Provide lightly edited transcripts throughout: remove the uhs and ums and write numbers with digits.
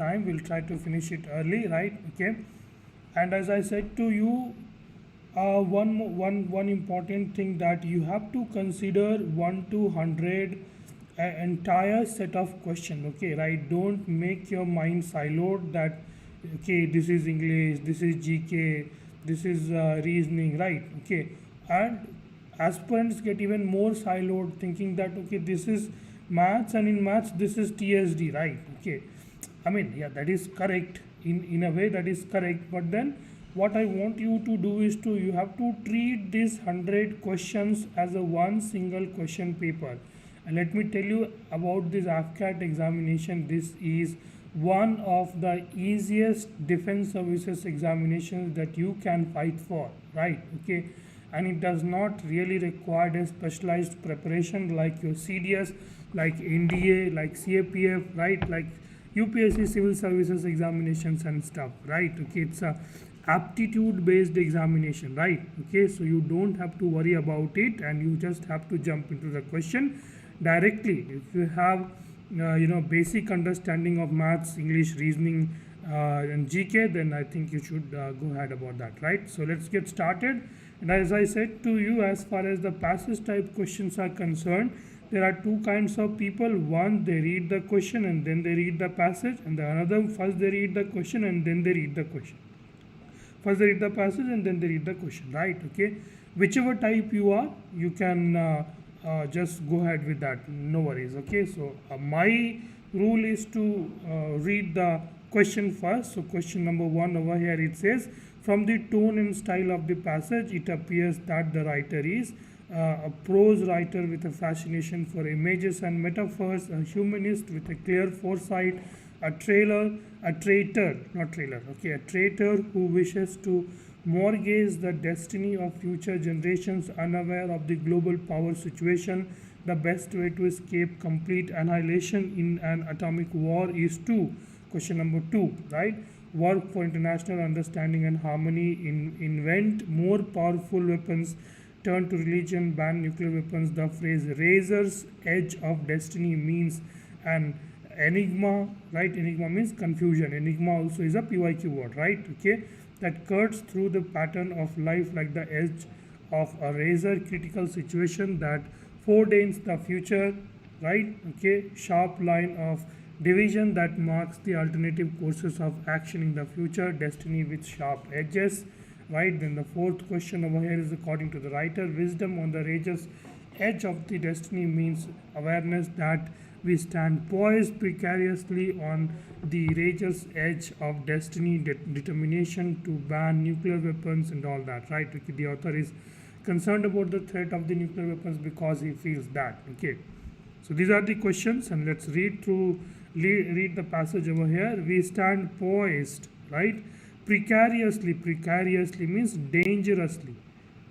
time. We'll try to finish it early, right? Okay. And as I said to you, one important thing that you have to consider 1 to 100 entire set of question. Okay, right? Don't make your mind siloed that okay, this is English, this is GK, this is reasoning, right? Okay, and aspirants get even more siloed thinking that okay, this is maths, and in maths this is TSD, right? Okay, I mean, yeah, that is correct. In a way, that is correct. But then, what I want you to do is to you have to treat these 100 questions as a one single question paper. And let me tell you about this AFCAT examination. This is one of the easiest defense services examinations that you can fight for, right? Okay, and it does not really require a specialized preparation like your CDS, like NDA, like CAPF, right? Like UPSC civil services examinations and stuff, right? Okay, it's a aptitude based examination, right? Okay, so you don't have to worry about it, and you just have to jump into the question directly. If you have basic understanding of maths, English, reasoning, and GK, then I think you should go ahead about that, right? So let's get started. And as I said to you, as far as the passage type questions are concerned, there are two kinds of people. One, they read the question and then they read the passage, and the another, first they read the question and then they read the question. First they read the passage and then they read the question, right? Okay, whichever type you are, you can just go ahead with that, no worries. Okay, so my rule is to read the question first. So question number 1 over here, it says, from the tone and style of the passage, it appears that the writer is a prose writer with a fascination for images and metaphors, a humanist with a clear foresight, a traitor who wishes to mortgage the destiny of future generations, unaware of the global power situation. The best way to escape complete annihilation in an atomic war is to, question number 2, right? Work for international understanding and harmony, invent more powerful weapons, turn to religion, ban nuclear weapons. The phrase razor's edge of destiny means an enigma, right? Enigma means confusion. Enigma also is a PYQ word, right? Okay, that cuts through the pattern of life like the edge of a razor, critical situation that foreordains the future, right? Okay, sharp line of division that marks the alternative courses of action in the future, destiny with sharp edges, right? Then the fourth question over here is, according to the writer, wisdom on the razor's edge of the destiny means awareness that we stand poised precariously on the razor's edge of destiny, determination to ban nuclear weapons and all that, right? Okay, the author is concerned about the threat of the nuclear weapons because he feels that. Okay, so these are the questions, and let's read the passage over here. We stand poised, right? Precariously means dangerously,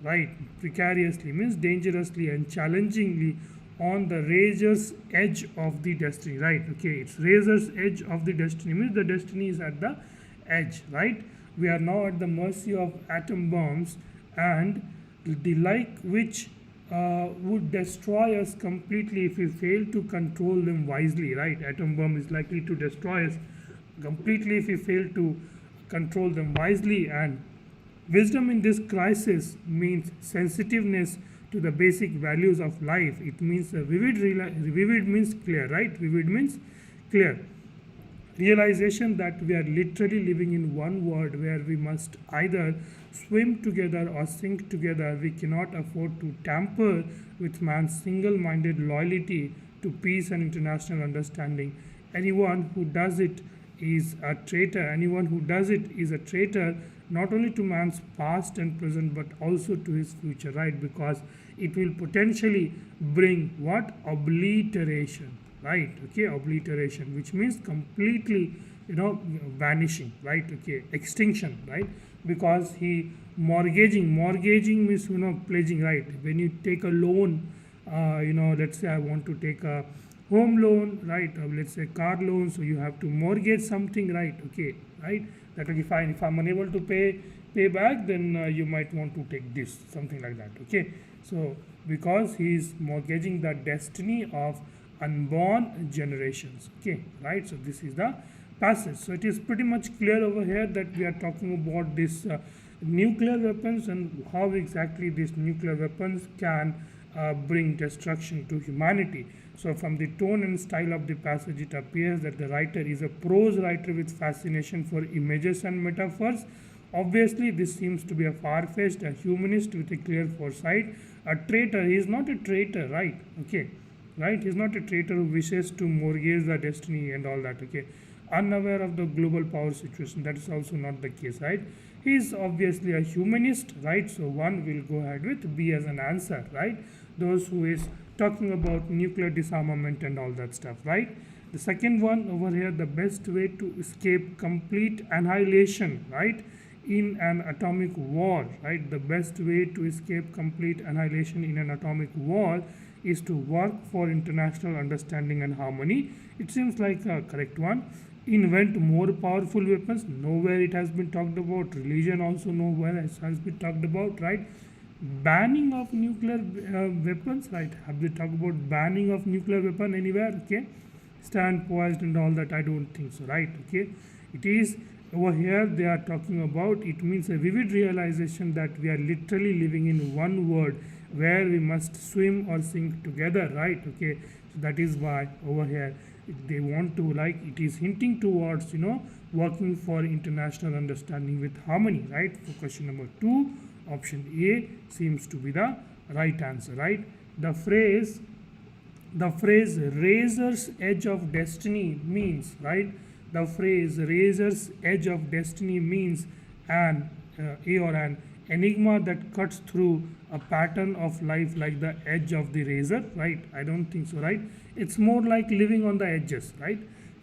right? Precariously means dangerously and challengingly on the razor's edge of the destiny, right? Okay, it's razor's edge of the destiny means the destiny is at the edge, right? We are now at the mercy of atom bombs and the like, which would destroy us completely if we fail to control them wisely, right? Atom bomb is likely to destroy us completely if we fail to control them wisely. And wisdom in this crisis means sensitiveness to the basic values of life. It means vivid means clear, right? Vivid means clear. Realization that we are literally living in one world where we must either swim together or sink together. We cannot afford to tamper with man's single-minded loyalty to peace and international understanding. Anyone who does it is a traitor. Anyone who does it is a traitor not only to man's past and present but also to his future, right? Because it will potentially bring what? Obliteration, right? Okay, obliteration, which means completely, vanishing, right? Okay, extinction, right? Because he mortgaging means, pledging, right? When you take a loan, let's say I want to take a home loan, right? Or let's say car loan, so you have to mortgage something, right? Okay, right? That okay, fine. If I'm unable to pay back, then you might want to take this, something like that. Okay, so because he is mortgaging the destiny of unborn generations. Okay, right? So this is the passage. So it is pretty much clear over here that we are talking about this nuclear weapons and how exactly these nuclear weapons can bring destruction to humanity. So from the tone and style of the passage, it appears that the writer is a prose writer with fascination for images and metaphors. Obviously, this seems to be a far-fetched, a humanist with a clear foresight, a traitor. He is not a traitor, right? Okay, right? He is not a traitor who wishes to mortgage the destiny and all that. Okay, unaware of the global power situation. That is also not the case, right? He is obviously a humanist, right? So one will go ahead with B as an answer, right? Those who is talking about nuclear disarmament and all that stuff, right? The second one over here, the best way to escape complete annihilation, right? In an atomic war, right? The best way to escape complete annihilation in an atomic war is to work for international understanding and harmony. It seems like a correct one. Invent more powerful weapons. Nowhere it has been talked about. Religion also nowhere has been talked about, right? Banning of nuclear weapons, right? Have they talked about banning of nuclear weapon anywhere? Okay, stand poised and all that. I don't think so, right? Okay, it is over here they are talking about. It means a vivid realization that we are literally living in one world where we must swim or sink together, right? Okay, so that is why over here they want to, like, it is hinting towards, working for international understanding with harmony, right? For question number 2, option A seems to be the right answer, right? The phrase razor's edge of destiny means, right? The phrase razor's edge of destiny means an enigma that cuts through a pattern of life like the edge of the razor, right? I don't think so, right? It's more like living on the edges, right?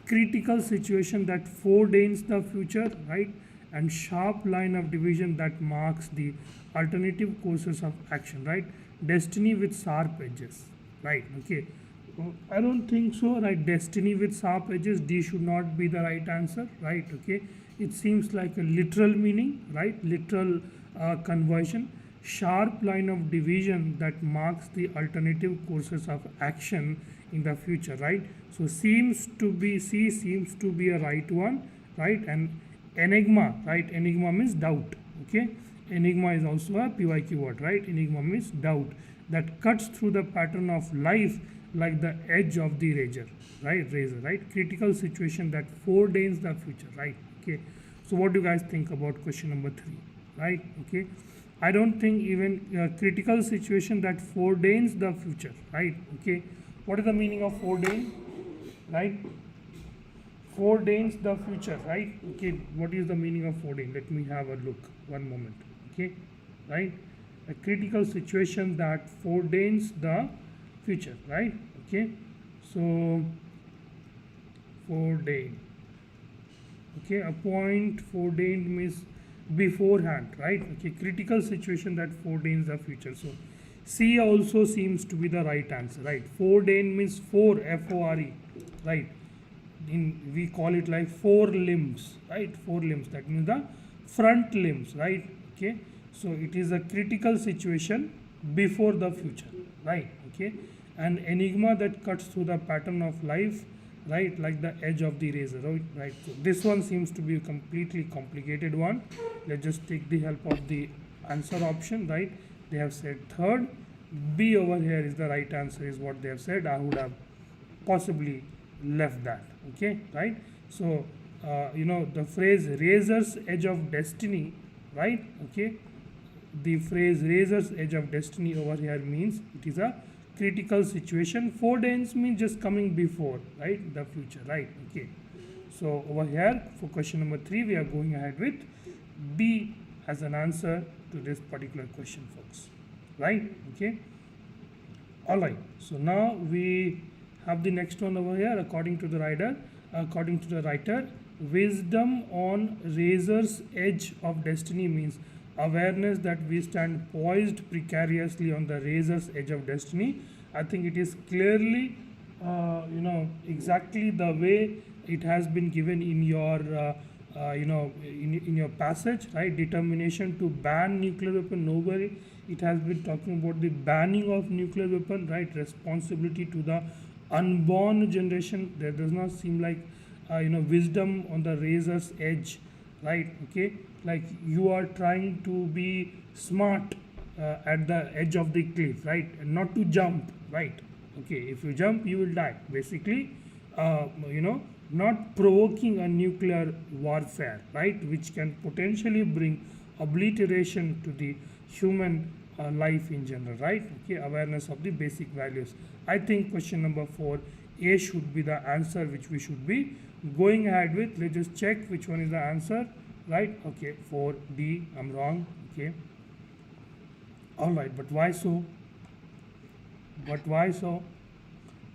Critical situation that foreordains the future, right? And sharp line of division that marks the alternative courses of action, right? Destiny with sharp edges, right? Okay, I don't think so, right? Destiny with sharp edges, D should not be the right answer, right? Okay, it seems like a literal meaning, right? Literal conversion. Sharp line of division that marks the alternative courses of action in the future, right? So C seems to be a right one, right? And enigma, right? Enigma means doubt. Okay, enigma is also a PYQ word, right? Enigma means doubt that cuts through the pattern of life like the edge of the razor, right? Critical situation that foreordains the future, right? Okay, so what do you guys think about question number 3, right? Okay, I don't think even critical situation that foreordains the future, right? Okay, what is the meaning of foreordain, right? Foreordains the future, right? Okay, what is the meaning of foreordain? Let me have a look, one moment. Okay, right? A critical situation that foreordains the future, right? Okay, so foreordain. Okay, a point foreordained means beforehand, right? Okay, critical situation that foreordains the future. So C also seems to be the right answer, right? Foreordain means fore, F-O-R-E, right? We call it like four limbs, right? Four limbs, that means the front limbs, right? Okay, so it is a critical situation before the future, right? Okay, an enigma that cuts through the pattern of life, right, like the edge of the razor, right? So this one seems to be a completely complicated one. Let's just take the help of the answer option, right? They have said third. B over here is the right answer, is what they have said. I would have possibly left that. Okay, right? So the phrase razor's edge of destiny, right? Okay, the phrase razor's edge of destiny over here means it is a critical situation. Foreordains means just coming before, right? The future, right? Okay, so over here for question number 3 we are going ahead with B as an answer to this particular question, folks, right? Okay, all right, so now we have the next one over here. According to the writer, wisdom on razor's edge of destiny means awareness that we stand poised precariously on the razor's edge of destiny. I think it is clearly exactly the way it has been given in your in your passage, right? Determination to ban nuclear weapon. Nowhere it has been talking about the banning of nuclear weapon, right? Responsibility to the unborn generation. There does not seem like wisdom on the razor's edge, right? Okay, like you are trying to be smart at the edge of the cliff, right? And not to jump, right? Okay, if you jump you will die basically. Not provoking a nuclear warfare, right, which can potentially bring obliteration to the human life in general, right? Okay, awareness of the basic values. I think question number 4, A should be the answer which we should be going ahead with. Let's just check which one is the answer, right? Okay, 4D, I'm wrong. Okay, all right, but why so?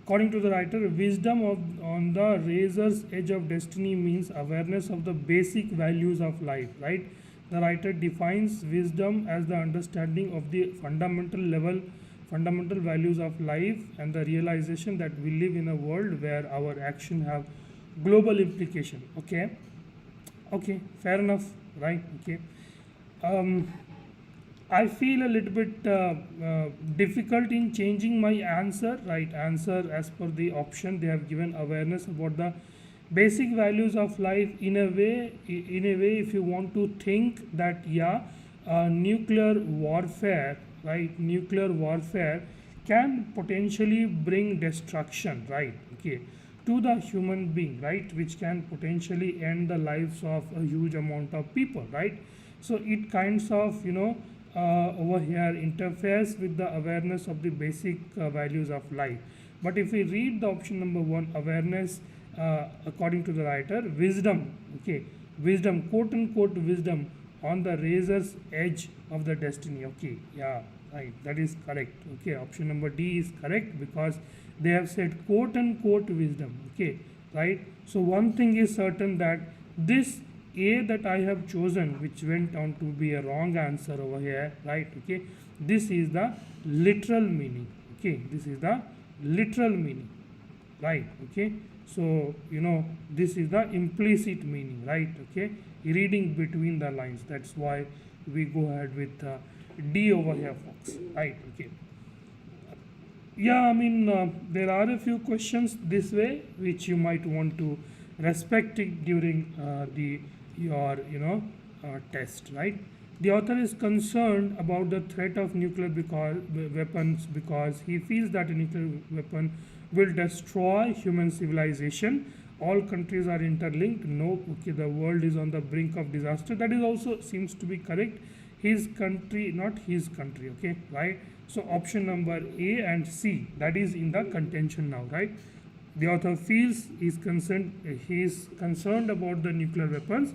According to the writer, wisdom on the razor's edge of destiny means awareness of the basic values of life, right? The writer defines wisdom as the understanding of the fundamental values of life and the realization that we live in a world where our actions have global implication. Okay, fair enough, right? Okay. I feel a little bit difficult in changing my answer, right? Answer as per the option they have given, awareness about the basic values of life. In a way, if you want to think that nuclear warfare, right? Nuclear warfare can potentially bring destruction, right? Okay, to the human being, right? Which can potentially end the lives of a huge amount of people, right? So it kinds of over here interferes with the awareness of the basic values of life. But if we read the option number 1, awareness, according to the writer, wisdom, okay, wisdom, quote unquote wisdom on the razor's edge of the destiny. Okay, yeah, right, that is correct. Okay, option number D is correct because they have said quote unquote wisdom. Okay, right. So one thing is certain, that this A that I have chosen, which went on to be a wrong answer over here, right? Okay, this is the literal meaning. Okay, this is the literal meaning, right? Okay, so this is the implicit meaning, right? Okay, reading between the lines. That's why we go ahead with D over here, folks, right? Okay. Yeah, I mean, there are a few questions this way which you might want to respect it during your test, right? The author is concerned about the threat of nuclear weapons because he feels that a nuclear weapon will destroy human civilization. All countries are interlinked. No, okay, the world is on the brink of disaster. That is also seems to be correct. His country, not his country, okay, right? So option number A and C, that is in the contention now, right? The author feels he is concerned about the nuclear weapons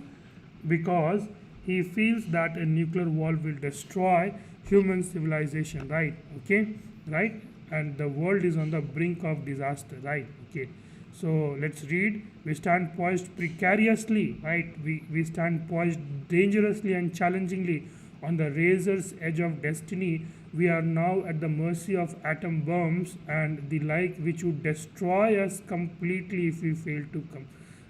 because he feels that a nuclear war will destroy human civilization, right? Okay, right? And the world is on the brink of disaster, right? Okay, so let's read. We stand poised precariously, right? We stand poised dangerously and challengingly on the razor's edge of destiny. We are now at the mercy of atom bombs and the like, which would destroy us completely if we fail to come.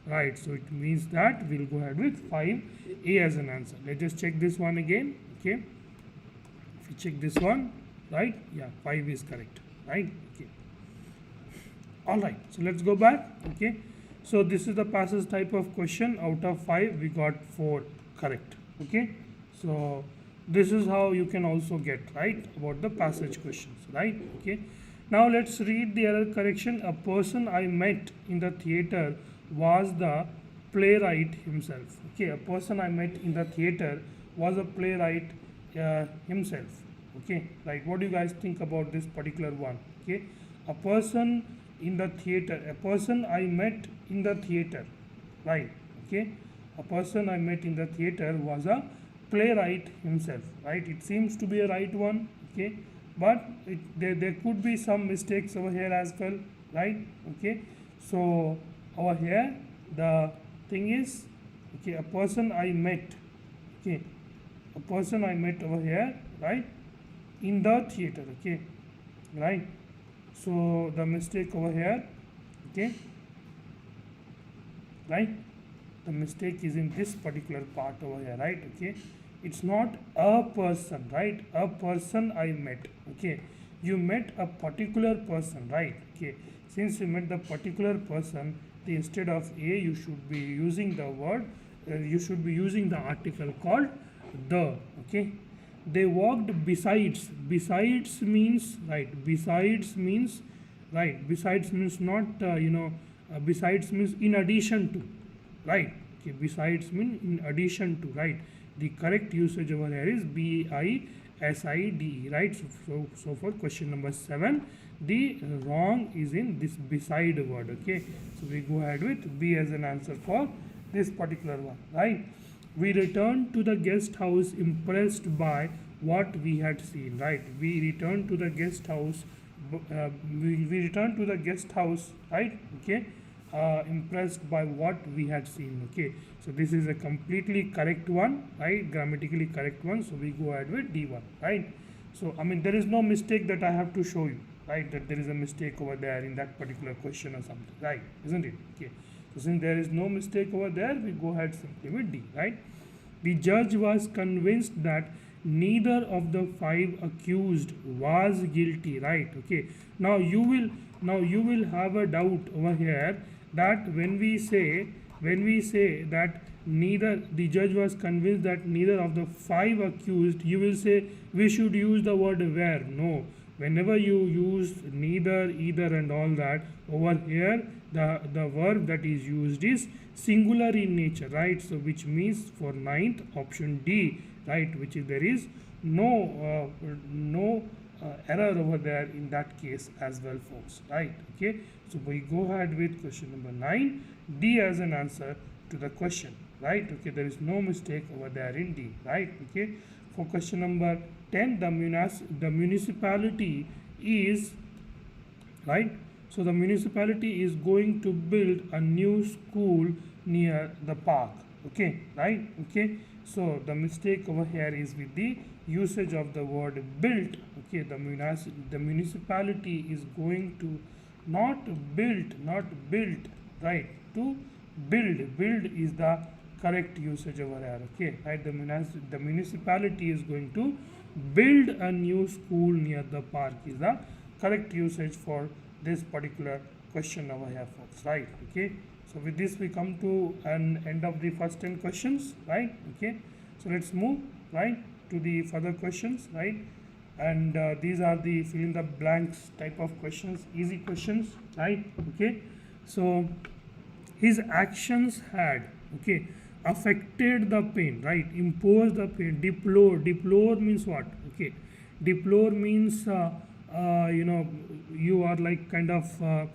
Right, so it means that we'll go ahead with 5A as an answer. Let's just check this one again. Okay, if you check this one, right? Yeah, 5 is correct, right? Okay. All right, so let's go back. Okay, so this is the passage type of question. Out of 5, we got 4 correct. Okay, so this is how you can also get right about the passage questions, right? Okay, now let's read the error correction. A person I met in the theater was the playwright himself. Okay, a person I met in the theater was a playwright himself. Okay, right, what do you guys think about this particular one? Okay, a person in the theater, a person I met in the theater, right? Okay, a person I met in the theater was a playwright himself, right? It seems to be a right one. Okay, but there could be some mistakes over here as well, right? Okay, so over here the thing is, okay, a person I met, okay, a person I met over here, right, in the theater. Okay, right, so the mistake over here, okay, right, the mistake is in this particular part over here, right? Okay, it's not a person, right? A person I met. Okay, you met a particular person, right? Okay, since you met the particular person, instead of a you should be using the word, you should be using the article called the. Okay, they walked besides. Besides means right. Besides means right. Besides means not besides means in addition to, right. Okay, besides means in addition to, right. The correct usage over here is BISIDE, right. So for question number 7, the wrong is in this beside word. Okay, so we go ahead with B as an answer for this particular one, right. We returned to the guest house impressed by what we had seen, right. We returned to the guest house, we returned to the guest house, right. Okay, impressed by what we had seen. Okay, so this is a completely correct one, right, grammatically correct one. So we go ahead with D1, right. So I mean there is no mistake that I have to show you, right, that there is a mistake over there in that particular question or something, right, isn't it? Okay, so since there is no mistake over there, we go ahead simply with D, right. The judge was convinced that neither of the 5 accused was guilty, right. Okay, now you will have a doubt over here that when we say that neither, the judge was convinced that neither of the 5 accused, you will say we should use the word where. No, whenever you use neither, either and all that, over here the verb that is used is singular in nature, right. So which means for 9th option D, right, which is there is no error over there in that case as well, folks, right. Okay, so we go ahead with question number 9, D as an answer to the question, right. Okay, there is no mistake over there in D, right. Okay, for question number 10, the municipality is, right, so the municipality is going to build a new school near the park. Okay, right. Okay, so the mistake over here is with the usage of the word built. Okay, the municipality is going to not built, right, to build. Build is the correct usage over here. Okay, right, the municipality is going to build a new school near the park is the correct usage for this particular question over here, folks, right. Okay, so with this we come to an end of the first 10 questions, right. Okay, so let's move, right, to the further questions, right, and these are the fill in the blanks type of questions, easy questions, right. Okay, so his actions had, okay, affected the pain, right, imposed the pain. Deplore means what? Okay, deplore means you are like kind of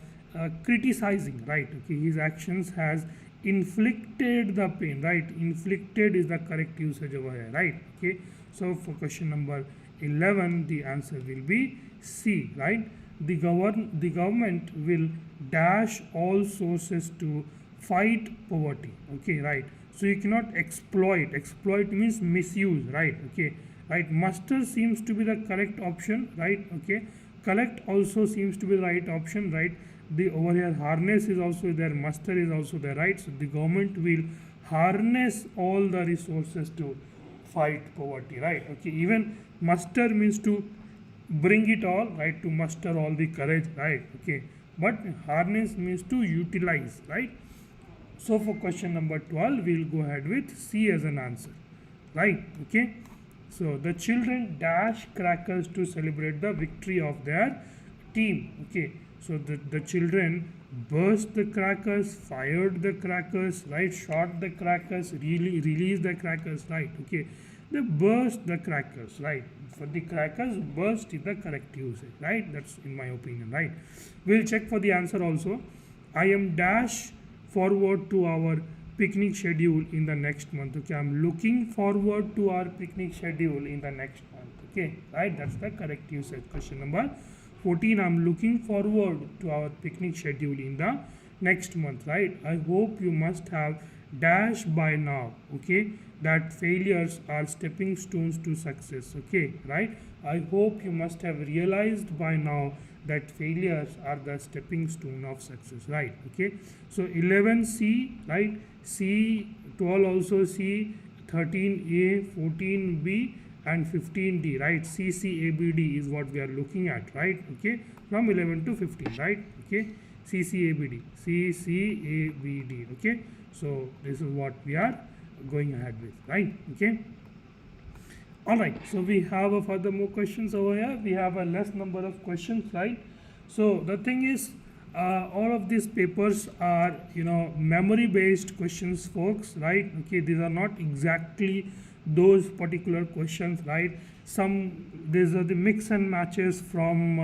criticizing, right. Okay, his actions has inflicted the pain, right. Inflicted is the correct usage over here, right. Okay, so for question number 11, the answer will be C, right. The government will dash all sources to fight poverty. Okay, right. So you cannot exploit. Exploit means misuse, right. Okay, right. Muster seems to be the correct option, right. Okay, collect also seems to be the right option, right. The over here harness is also there, muster is also there, right. So the government will harness all the resources to fight poverty, right. Okay, even muster means to bring it all, right, to muster all the courage, right. Okay, but harness means to utilize, right. So for question number 12, we will go ahead with C as an answer, right. Okay, so the children dash crackers to celebrate the victory of their team. Okay, so the children burst the crackers, fired the crackers, right, shot the crackers, really released the crackers, right. Okay, they burst the crackers, right. For the crackers, burst is the correct usage, right. That's in my opinion, right. We'll check for the answer also. I am dash forward to our picnic schedule in the next month. Okay, I'm looking forward to our picnic schedule in the next month. Okay, right, that's the correct usage. Question number 14, I'm looking forward to our picnic schedule in the next month, right. I hope you must have dash by now, okay, that failures are stepping stones to success. Okay, right, I hope you must have realized by now that failures are the stepping stone of success, right. Okay, so 11C, right, C, 12 also C, 13A, 14B and 15D, right. CCABD is what we are looking at, right. Okay, from 11 to 15, right. Okay, CCABD, CCABD. Okay, so this is what we are going ahead with, right? Okay. All right, so we have a further more questions over here. We have a less number of questions, right? So the thing is, all of these papers are, memory based questions, folks, right? Okay, these are not exactly those particular questions, right? These are the mix and matches from,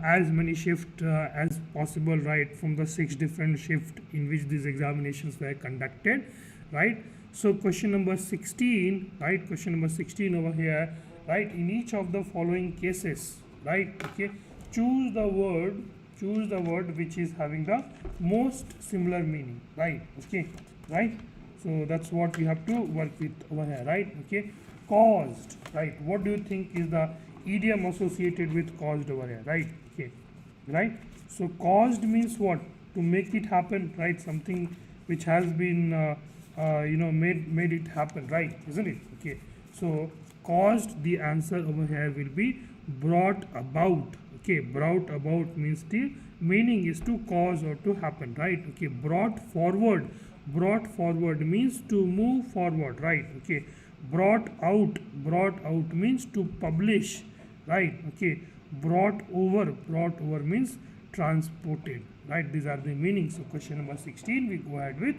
as many shift as possible, right? From the 6 different shift in which these examinations were conducted, right? So question number 16, right? Question number 16 over here, right? In each of the following cases, right? Okay, choose the word which is having the most similar meaning, right? Okay, right? So that's what we have to work with over here, right? Okay, caused, right? What do you think is the idiom associated with caused over here, right? Okay, right? So caused means what? To make it happen, right? Something which has been made it happen, right? Isn't it? Okay, so caused, the answer over here will be brought about. Okay, brought about means the meaning is to cause or to happen, right? Okay, brought forward means to move forward, right? Okay, brought out means to publish, right? Okay, brought over means transported, right? These are the meanings. So question number 16 we go ahead with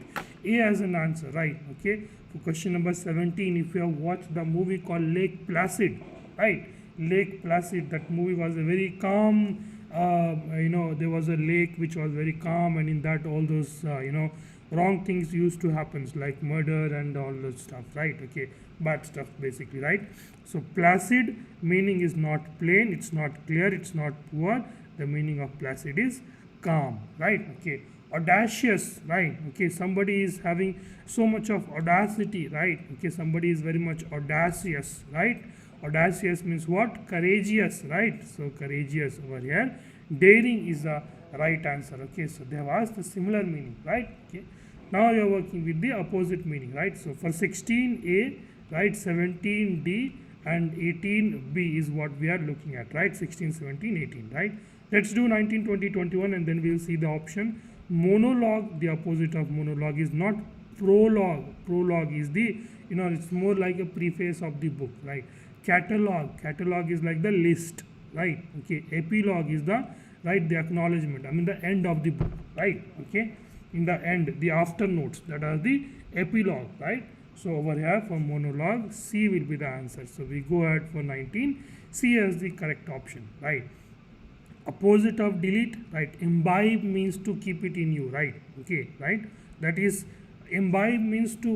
A as an answer, right? Okay, for question number 17, if you have watched the movie called Lake Placid, right? Lake Placid, that movie was a very calm, there was a lake which was very calm, and in that all those wrong things used to happen, like murder and all those stuff, right? Okay, bad stuff basically, right? So placid meaning is not plain, it's not clear, it's not poor. The meaning of placid is calm, right? Okay, audacious, right? Okay, somebody is having so much of audacity, right? Okay, somebody is very much audacious, right? Audacious means what? Courageous, right? So courageous over here. Daring is the right answer. Okay, so they have asked a similar meaning, right? Okay, now you are working with the opposite meaning, right? So for 16A, right, 17D and 18B is what we are looking at, right? 16, 17, 18, right? Let's do 19, 20, 21 and then we will see the option. Monologue, the opposite of monologue is not prologue. Prologue is the, it's more like a preface of the book, right? Catalog is like the list, right? Okay, epilogue is the, right, the acknowledgement, the end of the book, right? Okay, in the end, the after notes, that are the epilogue, right? So over here for monologue, C will be the answer. So we go ahead for 19, C as the correct option, right? Opposite of delete, right? Imbibe means to keep it in you, right? Okay, right? That is, imbibe means to,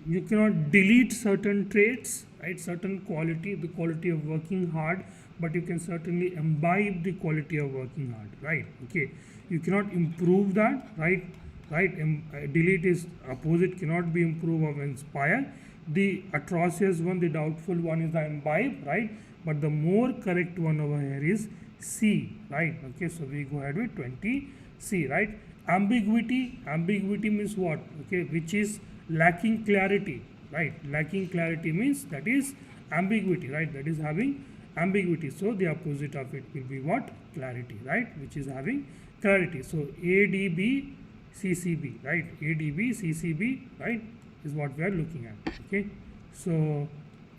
you cannot delete certain traits, right? Certain quality, the quality of working hard, but you can certainly imbibe the quality of working hard, right? Okay, you cannot improve that, right? Delete is opposite, cannot be improve or inspire. The atrocious one, the doubtful one is the imbibe, right? But the more correct one over here is C, right? Okay, so we go ahead with 20 C, right? Ambiguity means what? Okay, which is lacking clarity, right? Lacking clarity means that is ambiguity, right? That is having ambiguity. So the opposite of it will be what? Clarity, right? Which is having clarity. So ADB CCB, right? ADB CCB, right, is what we are looking at. Okay, so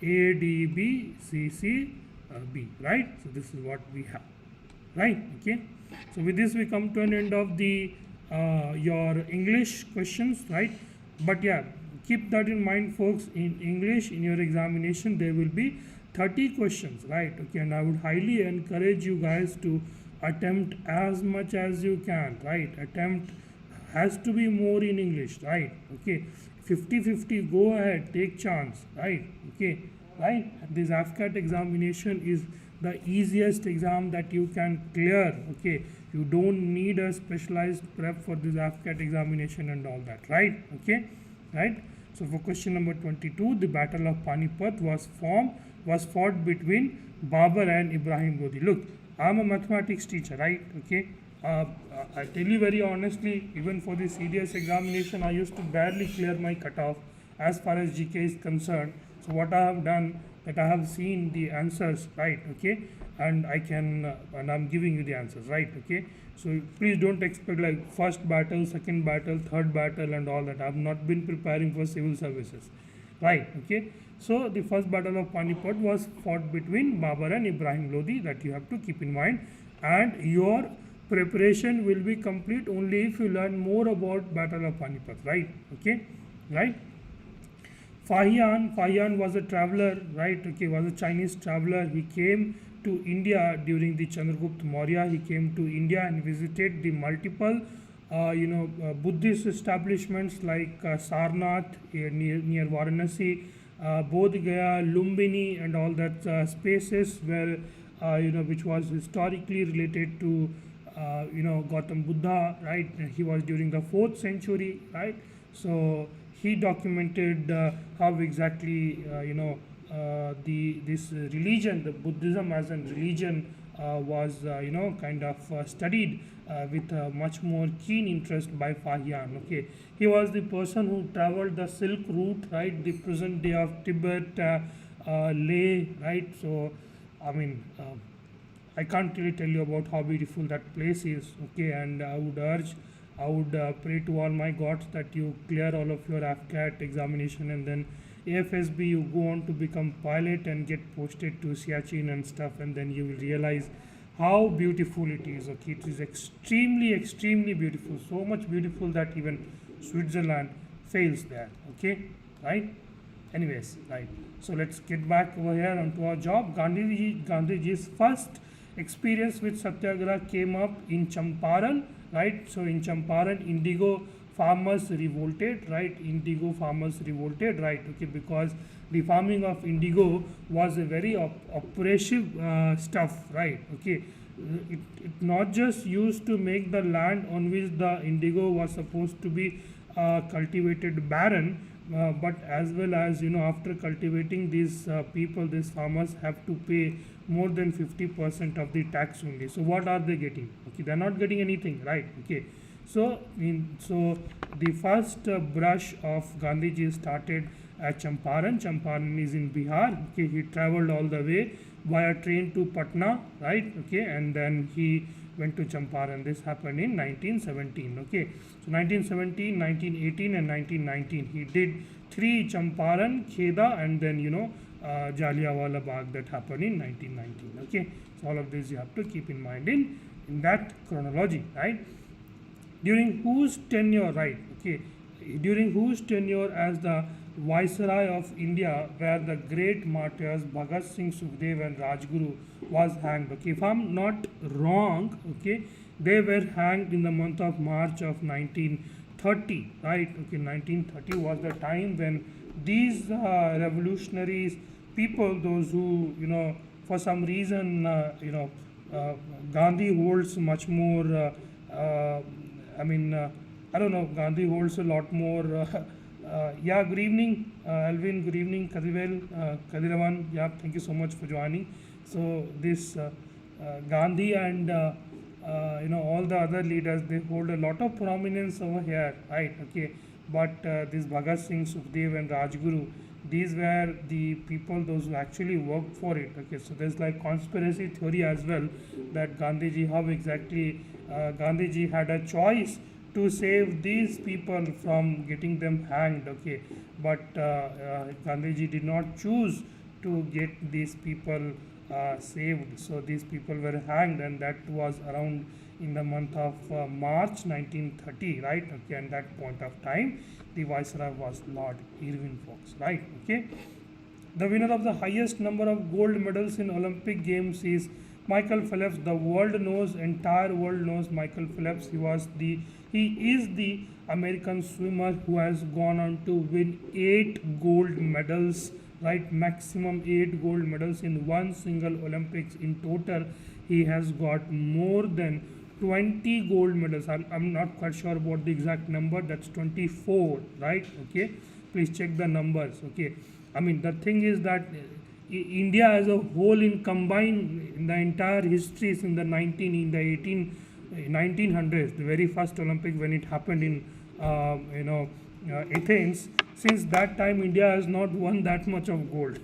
ADB CCB, right? So this is what we have, right? Okay, so with this we come to an end of the your English questions, right? But yeah, keep that in mind, folks. In English, in your examination, there will be 30 questions, right? Okay, and I would highly encourage you guys to attempt as much as you can, right? Attempt has to be more in English, right? Okay, 50-50, go ahead, take chance, right? Okay, right? This AFCAT examination is the easiest exam that you can clear. Okay, you don't need a specialized prep for this AFCAT examination and all that, right? Okay, right? So for question number 22, the Battle of Panipat was fought between Babur and Ibrahim Lodi. Look, I'm a mathematics teacher, right? Okay, I tell you very honestly, even for the CDS examination, I used to barely clear my cutoff as far as GK is concerned. So what I have done, that I have seen the answers, right, okay, and I can and I'm giving you the answers, right, okay. So please don't expect like first battle, second battle, third battle and all that. I have not been preparing for civil services, right, okay. So the first battle of Panipat was fought between Babur and Ibrahim Lodi, that you have to keep in mind, and your preparation will be complete only if you learn more about battle of Panipat, right, okay, right. Fahian was a traveler, right, okay, was a Chinese traveler. He came to India during the Chandragupta Maurya. He came to India and visited the multiple Buddhist establishments like Sarnath near Varanasi, Bodh Gaya, Lumbini and all that spaces where which was historically related to Gautam Buddha, right. He was during the 4th century, right. So he documented how exactly this religion, the Buddhism as a religion, was kind of studied with much more keen interest by Fahian. Okay, he was the person who traveled the Silk Route, right, the present day of Tibet, Leh, right. So I mean, I can't really tell you about how beautiful that place is. Okay, and I would pray to all my gods that you clear all of your AFCAT examination, and then AFSB you go on to become pilot and get posted to Siachen and stuff, and then you will realize how beautiful it is. Okay, it is extremely beautiful, so much beautiful that even Switzerland fails there. Okay, right. Anyways, right. So let's get back over here onto our job. Gandhiji's first experience with Satyagraha came up in Champaran, right. So in Champaran, indigo farmers revolted, right. Okay, because the farming of indigo was a very oppressive stuff, right. Okay, it not just used to make the land on which the indigo was supposed to be cultivated barren, but as well as after cultivating, these farmers have to pay more than 50% of the tax only. So what are they getting? Okay, they are not getting anything, right. Okay, so the first brush of Gandhiji started at Champaran. Champaran is in Bihar. Okay, he traveled all the way via train to Patna, right. Okay, and then he went to Champaran. This happened in 1917. Okay, so 1917, 1918 and 1919 he did 3 Champaran, Kheda, and then Jallianwala Bagh, that happened in 1919. Okay, so all of this you have to keep in mind in that chronology, right. During whose tenure, right, okay, during whose tenure as the Viceroy of India were the great martyrs Bhagat Singh, Sukhdev and Rajguru was hanged. Okay, if I'm not wrong, okay, they were hanged in the month of March of 1930, right. Okay, 1930 was the time when these revolutionaries people, those who for some reason Gandhi holds much more I don't know, Gandhi holds a lot more yeah, good evening Alvin, good evening Kadivel, Kadiravan, yeah, thank you so much for joining. So this Gandhi and all the other leaders, they hold a lot of prominence over here, right. Okay, but this Bhagat Singh, Sukhdev and Rajguru, these were the people, those who actually worked for it. Okay, so there's like conspiracy theory as well, that Gandhiji, how exactly Gandhiji had a choice to save these people from getting them hanged. Okay, but Gandhiji did not choose to get these people saved. So these people were hanged, and that was around in the month of March 1930, right. Okay, and that point of time the Viceroy was Lord Irving Fox, right. Okay, the winner of the highest number of gold medals in Olympic Games is Michael Phelps. The world knows, entire world knows Michael Phelps. He is the American swimmer who has gone on to win 8 gold medals, right. Maximum 8 gold medals in one single Olympics. In total, he has got more than 20 gold medals. I'm not quite sure about the exact number. That's 24, right. Okay, please check the numbers. Okay, I mean, the thing is that India as a whole in combined in the entire histories in the 1900s, the very first Olympic when it happened in Athens, since that time India has not won that much of gold.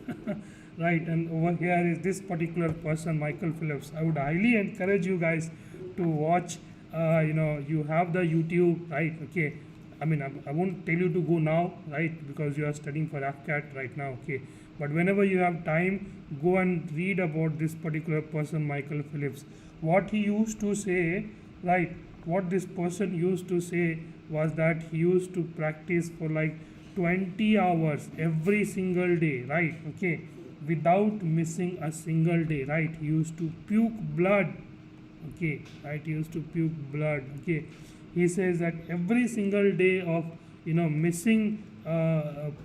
Right, and over here is this particular person, Michael Phelps. I would highly encourage you guys to watch. You have the YouTube, right? Okay, I mean, I won't tell you to go now, right? Because you are studying for AFCAT right now, okay? But whenever you have time, go and read about this particular person, Michael Phelps. What he used to say, right? What this person used to say was that he used to practice for like 20 hours every single day, right? Okay, without missing a single day, right? He used to puke blood, okay, right? He used to puke blood, okay. He says that every single day of missing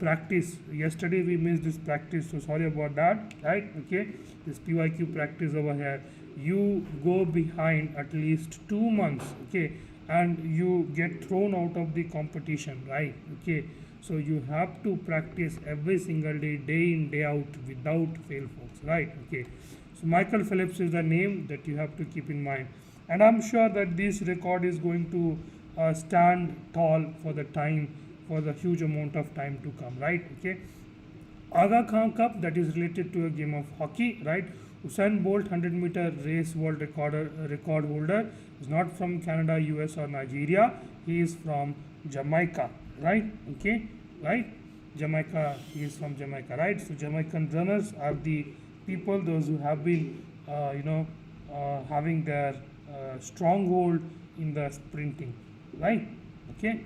practice. Yesterday we missed this practice, so sorry about that, right? Okay, this PYQ practice over here, you go behind at least 2 months, okay, and you get thrown out of the competition, right? Okay, so you have to practice every single day, day in day out, without fail, folks, right? Okay, so Michael Phelps is the name that you have to keep in mind, and I'm sure that this record is going to stand tall for the time, for the huge amount of time to come, right? Okay, Aga Khan Cup, that is related to a game of hockey, right? Usain Bolt 100-meter race world record holder is not from Canada, US or Nigeria. He is from Jamaica, right? Okay, right? Jamaica, he is from Jamaica, right? So Jamaican runners are the people, those who have been, having their stronghold in the sprinting, right? Okay.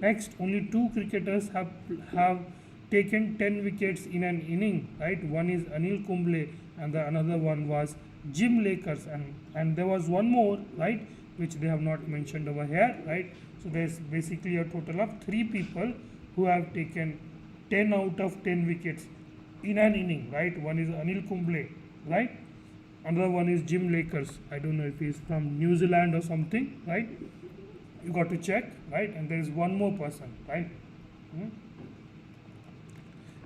Next, only 2 cricketers have taken 10 wickets in an inning, right? One is Anil Kumble and the another one was Jim Lakers, and there was one more, right, which they have not mentioned over here, right? So there's basically a total of 3 people who have taken 10 out of 10 wickets in an inning, right? One is Anil Kumble, right? Another one is Jim Lakers. I don't know if he's from New Zealand or something, right? You got to check, right? And there is one more person, right?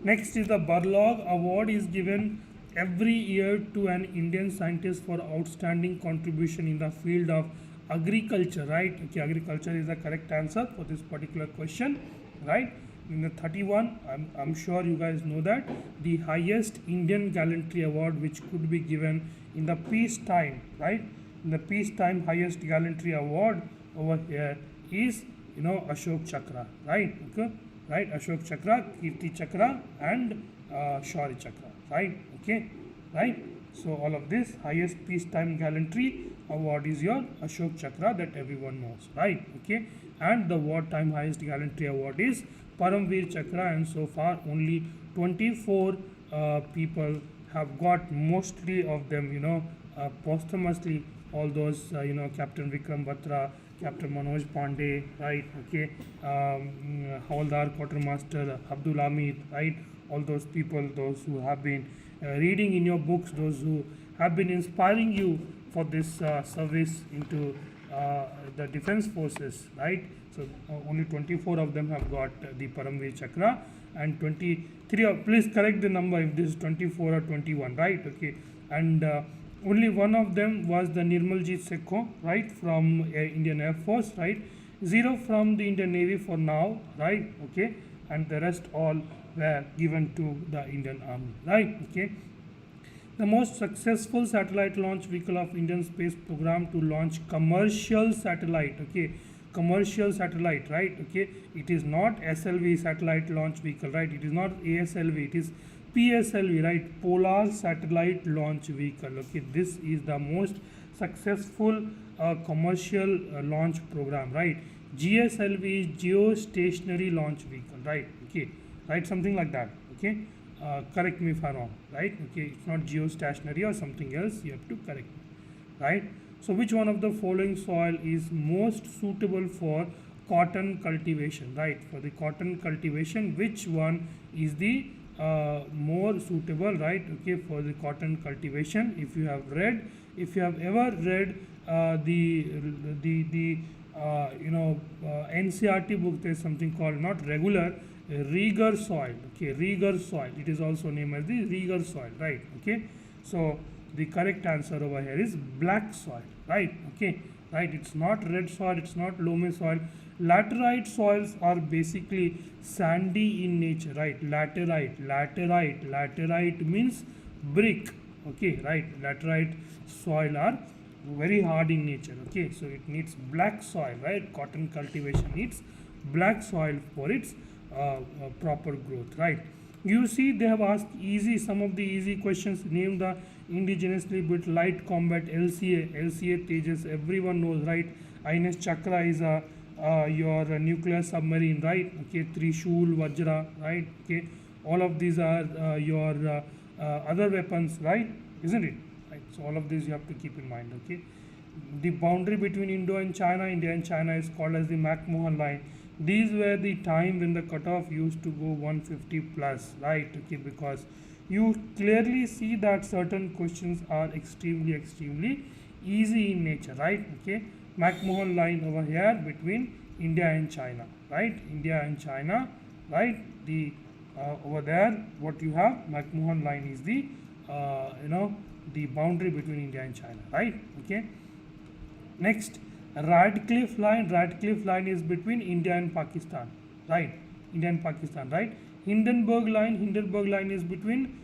Next is the Barlog Award is given every year to an Indian scientist for outstanding contribution in the field of agriculture, right? Okay, agriculture is the correct answer for this particular question, right? In the 31, I'm sure you guys know that the highest Indian gallantry award which could be given in the peacetime, right? In the peacetime highest gallantry award over here is Ashok Chakra, right? Okay, right? Ashok Chakra, Kirti Chakra, and Shaurya Chakra, right? Okay, right? So all of this highest peacetime gallantry award is your Ashok Chakra that everyone knows, right? Okay, and the wartime highest gallantry award is Paramveer Chakra, and so far only 24 people have got, mostly of them posthumously. All those Captain Vikram Batra, Captain Manoj Pandey, right? Okay, Havaldar Quartermaster Abdul Hamid, right? All those people, those who have been reading in your books, those who have been inspiring you for this service into the defense forces, right? So only 24 of them have got the Paramveer Chakra, and 23, please correct the number if this is 24 or 21, right? Okay, and only one of them was the Nirmaljit Sekho, right, from Indian Air Force, right? 0 from the Indian Navy for now, right? Okay, and the rest all were given to the Indian Army, right? Okay. The most successful satellite launch vehicle of Indian space program to launch commercial satellite, okay, commercial satellite, right? Okay, it is not SLV, satellite launch vehicle, right? It is not ASLV, it is PSLV, right? Polar satellite launch vehicle, okay. This is the most successful commercial launch program, right? GSLV is geostationary launch vehicle, right? Okay, right, something like that, okay. Correct me if I'm wrong, right? Okay, it's not geostationary or something else, you have to correct me, right? So which one of the following soil is most suitable for cotton cultivation, right? For the cotton cultivation, which one is the more suitable, right? Okay, for the cotton cultivation. If you have ever read the NCRT book, there is something called, not regular, Rieger soil, okay, Rieger soil, it is also named as the Rieger soil, right? Okay, so the correct answer over here is black soil, right? Okay, right? It's not red soil, it's not loamy soil. Laterite soils are basically sandy in nature, right? Laterite means brick, okay, right? Laterite soil are very hard in nature, okay, so it needs black soil, right? Cotton cultivation needs black soil for its proper growth, right? You see, they have asked some of the easy questions. Name the indigenously built light combat LCA Tejas, everyone knows, right? INS Chakra is your nuclear submarine, right? Okay, Trishul, Vajra, right? Okay, all of these are your other weapons, right? Isn't it? Right. So all of these you have to keep in mind. Okay, the boundary between India and China is called as the McMahon line. These were the time when the cutoff used to go 150 plus, right? Okay, because you clearly see that certain questions are extremely easy in nature, right? Okay, McMahon line over here between India and China, right? India and China, right? The over there, what you have, McMahon line is the the boundary between India and China, right? Okay. Next, Radcliffe line is between India and Pakistan, right? India and Pakistan, right? Hindenburg line is between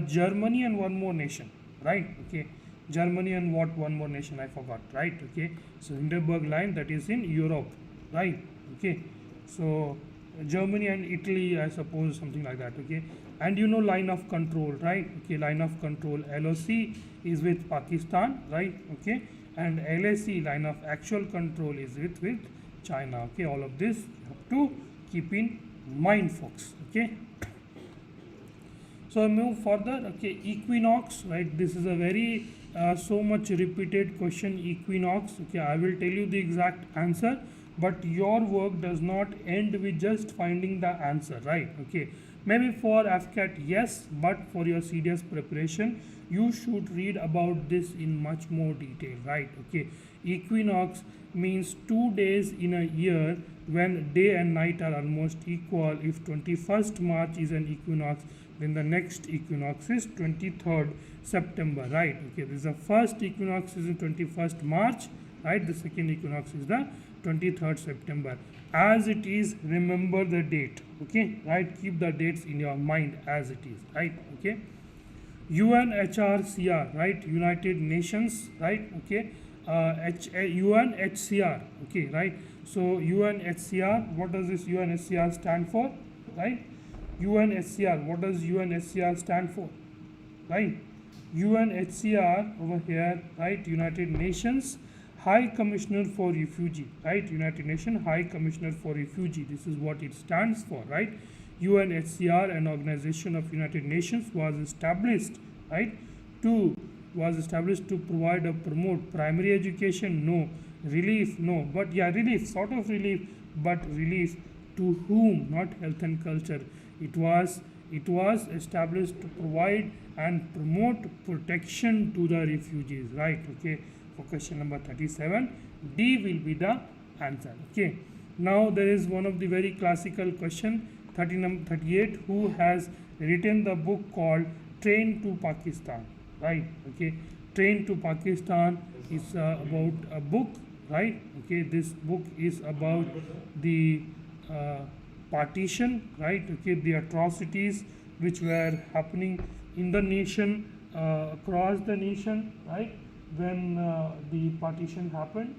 Germany and one more nation, right? Okay, Germany and what one more nation I forgot, right? Okay, so Hindenburg line, that is in Europe, right? Okay, so Germany and Italy, I suppose, something like that. Okay, and you know line of control, right? Okay, line of control, LOC is with Pakistan, right? Okay, and LAC, line of actual control, is with China. Okay, all of this you have to keep in mind, folks. Okay, so I move further. Okay, equinox, right? This is a very so much repeated question, equinox. Okay, I will tell you the exact answer, but your work does not end with just finding the answer, right? Okay, maybe for AFCAT yes, but for your serious preparation you should read about this in much more detail, right? Okay, equinox means 2 days in a year when day and night are almost equal. If 21st March is an equinox, then the next equinox is 23rd September, right? Okay, this is the first equinox is in 21st March, right? The second equinox is the 23rd September. As it is, remember the date, okay, right? Keep the dates in your mind as it is, right? Okay, UNHRCR, right? United Nations, right? Okay, UNHCR, okay, right? So UNHCR, what does this UNHCR stand for, right? UNHCR, what does UNHCR stand for, right? UNHCR over here, right? United Nations High Commissioner for Refugee, right? United Nations High Commissioner for Refugee, this is what it stands for, right? UNHCR, an organization of United Nations, was established, right, to provide or promote primary education, no, relief, no, but yeah, relief, sort of relief, but relief to whom? Not health and culture. It was established to provide and promote protection to the refugees, right? Okay, for question number 37, D will be the answer. Okay, now there is one of the very classical question, 38, who has written the book called Train to Pakistan, right? Okay, Train to Pakistan is about a book, right? Okay, this book is about the partition, right? Okay, the atrocities which were happening in the nation, across the nation, right? When the partition happened,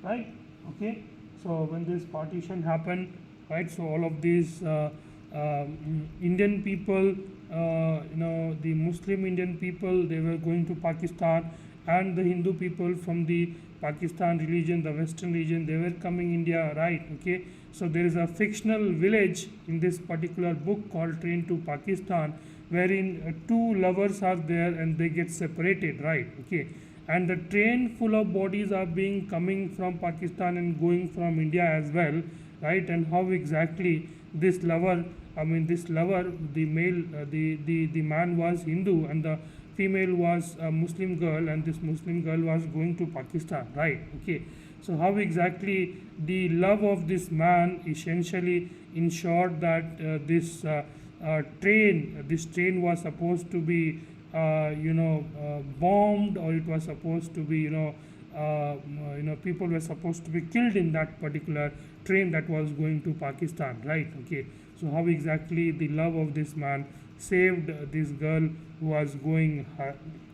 right? Okay, so when this partition happened, right, so all of these Indian people, the Muslim Indian people, they were going to Pakistan, and the Hindu people from the Pakistan religion, the Western region, they were coming India, right? Okay, so there is a fictional village in this particular book called Train to Pakistan, wherein two lovers are there and they get separated, right? Okay, and the train full of bodies are being coming from Pakistan and going from India as well, right? And how exactly this lover, the male, the man was Hindu and the female was a Muslim girl, and this Muslim girl was going to Pakistan, right? Okay, so how exactly the love of this man essentially ensured that this train was supposed to be bombed, or it was supposed to be people were supposed to be killed in that particular train that was going to Pakistan, right? Okay, so how exactly the love of this man saved this girl who was going,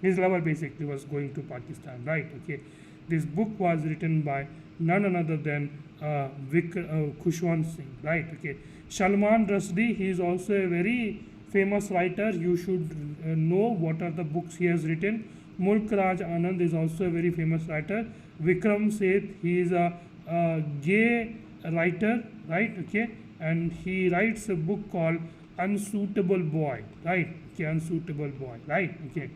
his lover basically was going to Pakistan, right? Okay, this book was written by none other than Khushwant Singh, right? Okay, Salman Rushdie, he is also a very famous writer. You should know what are the books he has written. Mulk Raj Anand is also a very famous writer. Vikram Seth, he is a gay writer, right? Okay, and he writes a book called Unsuitable Boy, right? Okay, Unsuitable Boy, right? Okay,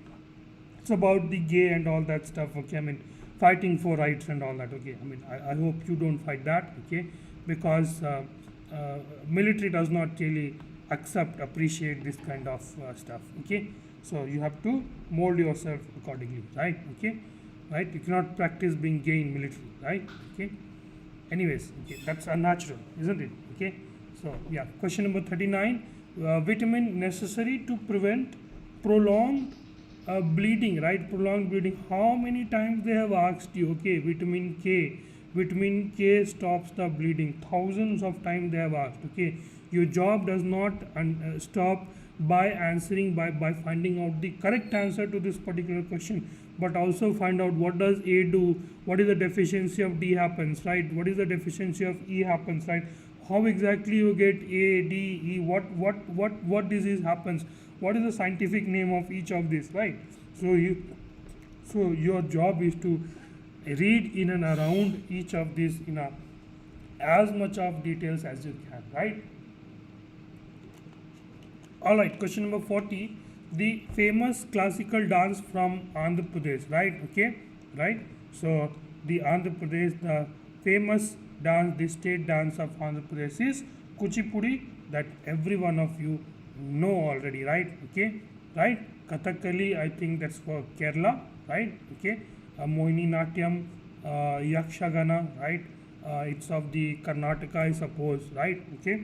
it's about the gay and all that stuff. Okay, I mean fighting for rights and all that. Okay, I mean I hope you don't fight that. Okay, because military does not really appreciate this kind of stuff. Okay, so you have to mold yourself accordingly, right? Okay, right, you cannot practice being gay in military, right? Okay, anyways, okay, that's unnatural, isn't it? Okay, so yeah, question number 39, vitamin necessary to prevent prolonged bleeding, right? Prolonged bleeding, how many times they have asked you? Okay, vitamin K stops the bleeding, thousands of times they have asked. Okay, your job does not stop by answering by finding out the correct answer to this particular question, but also find out what does A do, what is the deficiency of D happens, right? What is the deficiency of E happens, right? How exactly you get A, D, E, what disease happens, what is the scientific name of each of these, right? So your job is to read in and around each of these in as much of details as you can, right? All right, question number 40, the famous classical dance from Andhra Pradesh, right? Okay, right? So the Andhra Pradesh, the famous dance, the state dance of Andhra Pradesh is Kuchipudi, that every one of you know already, right? Okay, right? Kathakali, I think that's for Kerala, right? Okay, Mohini Natyam, Yakshagana, right? It's of the Karnataka, I suppose, right? Okay,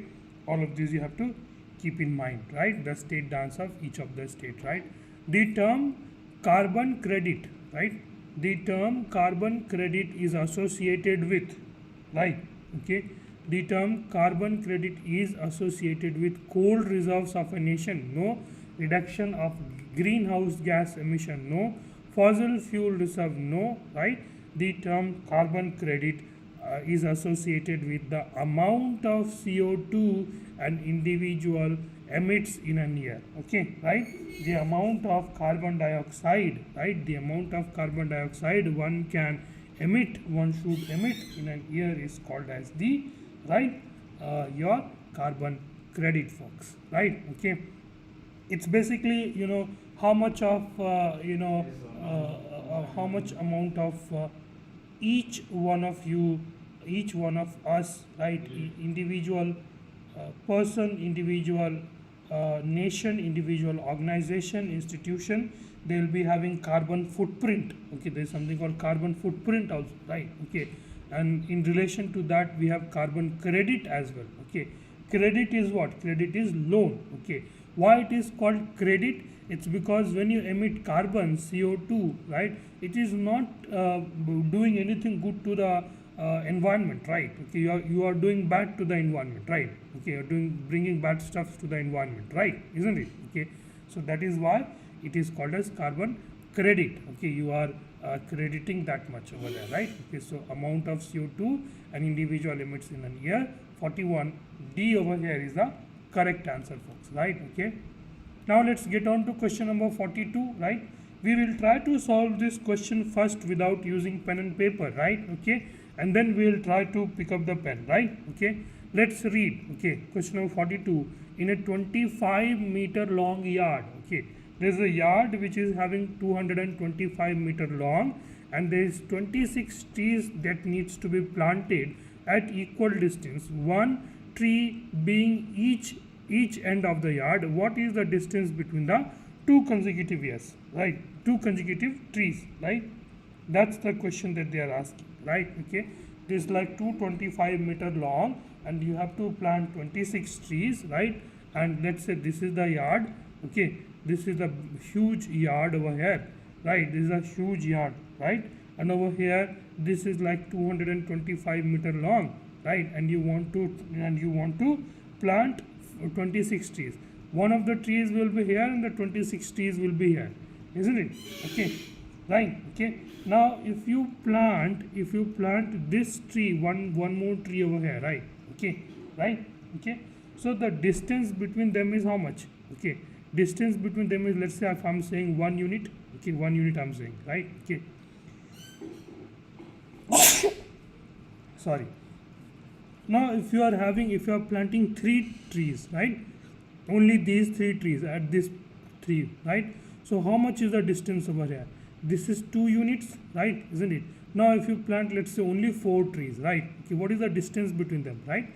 all of these you have to keep in mind, right? The state dance of each of the state, right? The term carbon credit, right? The term carbon credit is associated with, right? Okay, the term carbon credit is associated with coal reserves of a nation, no. Reduction of greenhouse gas emission, no. Fossil fuel reserve, no, right? The term carbon credit is associated with the amount of CO2 an individual emits in a year, okay, right? The amount of carbon dioxide, right? The amount of carbon dioxide one should emit in a year is called as the, right, your carbon credit, folks, right? Okay, it's basically, how much of, how much amount of each one of us, right? Individual person, individual nation, individual organization, institution, they will be having carbon footprint. Okay, there is something called carbon footprint also, right? Okay, and in relation to that we have carbon credit as well. Okay, credit is what? Credit is loan. Okay, why it is called credit? It's because when you emit carbon, CO2, right, it is not doing anything good to the environment, right? Okay, you are doing bad to the environment, right? Okay, you're bringing bad stuff to the environment, right? Isn't it? Okay, so that is why it is called as carbon credit. Okay, you are crediting that much over there, right? Okay, so amount of CO2 an individual emits in a year, 41D over here is the correct answer, folks, right? Okay, now let's get on to question number 42, right? We will try to solve this question first without using pen and paper, right? Okay, and then we will try to pick up the pen, right? Okay, let's read. Okay, question number 42, in a 25-meter long yard, okay, there is a yard which is having 225 meter long, and there is 26 trees that needs to be planted at equal distance, one tree being each end of the yard. What is the distance between the two consecutive years, right? Two consecutive trees, right? That's the question that they are asking, right? Okay, this is like 225-meter long, and you have to plant 26 trees, right? And let's say this is the yard. Okay, this is a huge yard over here, right? This is a huge yard, right? and over here this is like 225 meter long, right? And you want to plant 26 trees. One of the trees will be here and the 26 trees will be here, isn't it? Okay, right? Okay, now if you plant this tree, one more tree over here, right? Okay, right? Okay, so the distance between them is how much? Okay, distance between them is, let's say if I'm saying 1 unit, okay, 1 unit I'm saying, right? Okay, sorry. Now if you are planting 3 trees, right? Only these 3 trees at this tree, right? So how much is the distance over here? This is 2 units, right? Isn't it? Now if you plant, let's say, only 4 trees, right? Okay, what is the distance between them, right?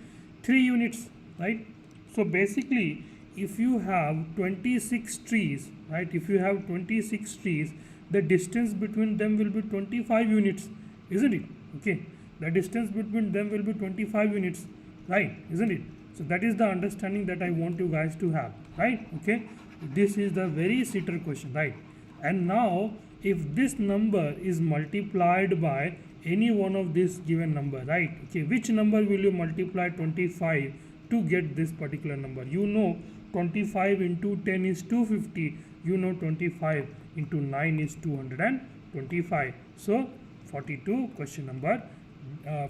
3 units, right? So basically, if you have 26 trees, right? If you have 26 trees, the distance between them will be 25 units, isn't it? Okay, the distance between them will be 25 units, right? Isn't it? So that is the understanding that I want you guys to have, right? Okay, this is the very sitter question, right? And now if this number is multiplied by any one of this given number, right? Okay, which number will you multiply 25 to get this particular number? You know 25 into 10 is 250. You know 25 into 9 is 225. So 42, question number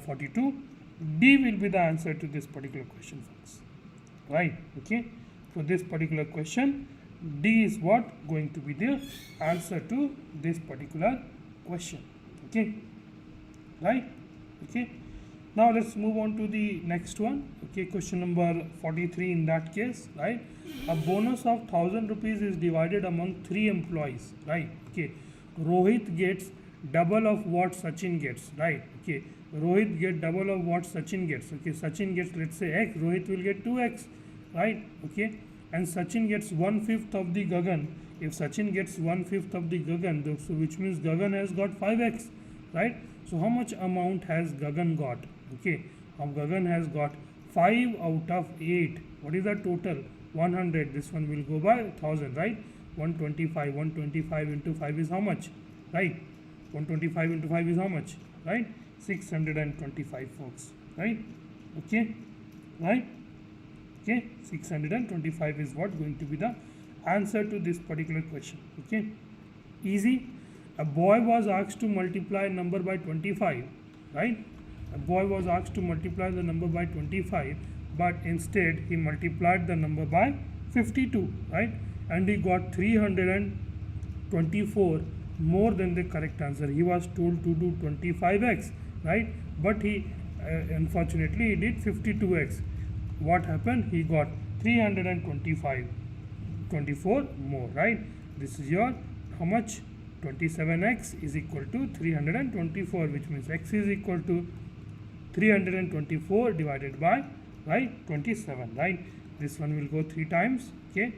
42, D will be the answer to this particular question, folks, right? Okay, for this particular question, D is what going to be the answer to this particular question. Okay, right? Okay, now let's move on to the next one. Okay, question number 43 in that case, right? A bonus of 1000 rupees is divided among 3 employees, right? Okay, Rohit gets double of what Sachin gets, right? Okay, Rohit get double of what Sachin gets. Okay, Sachin gets, let's say, x, Rohit will get 2x, right? Okay, and Sachin gets 1/5 of the Gagan. If Sachin gets 1/5 of the Gagan, so which means Gagan has got 5x, right? So how much amount has Gagan got? Okay, Gagan has got 5 out of 8. What is the total? 100. This one will go by 1000, right? 125. 125 into 5 is how much? Right? 125 into 5 is how much? Right? 625, folks, right? Okay, right? Okay, 625 is what going to be the answer to this particular question. Okay, easy. A boy was asked to multiply a number by 25, right? A boy was asked to multiply the number by 25, but instead he multiplied the number by 52, right? And he got 324 more than the correct answer. He was told to do 25x, right? But he unfortunately he did 52x. What happened? He got 324 more, right? This is your how much? 27x is equal to 324, which means x is equal to 324 divided by, right, 27, right? This one will go 3 times. Okay,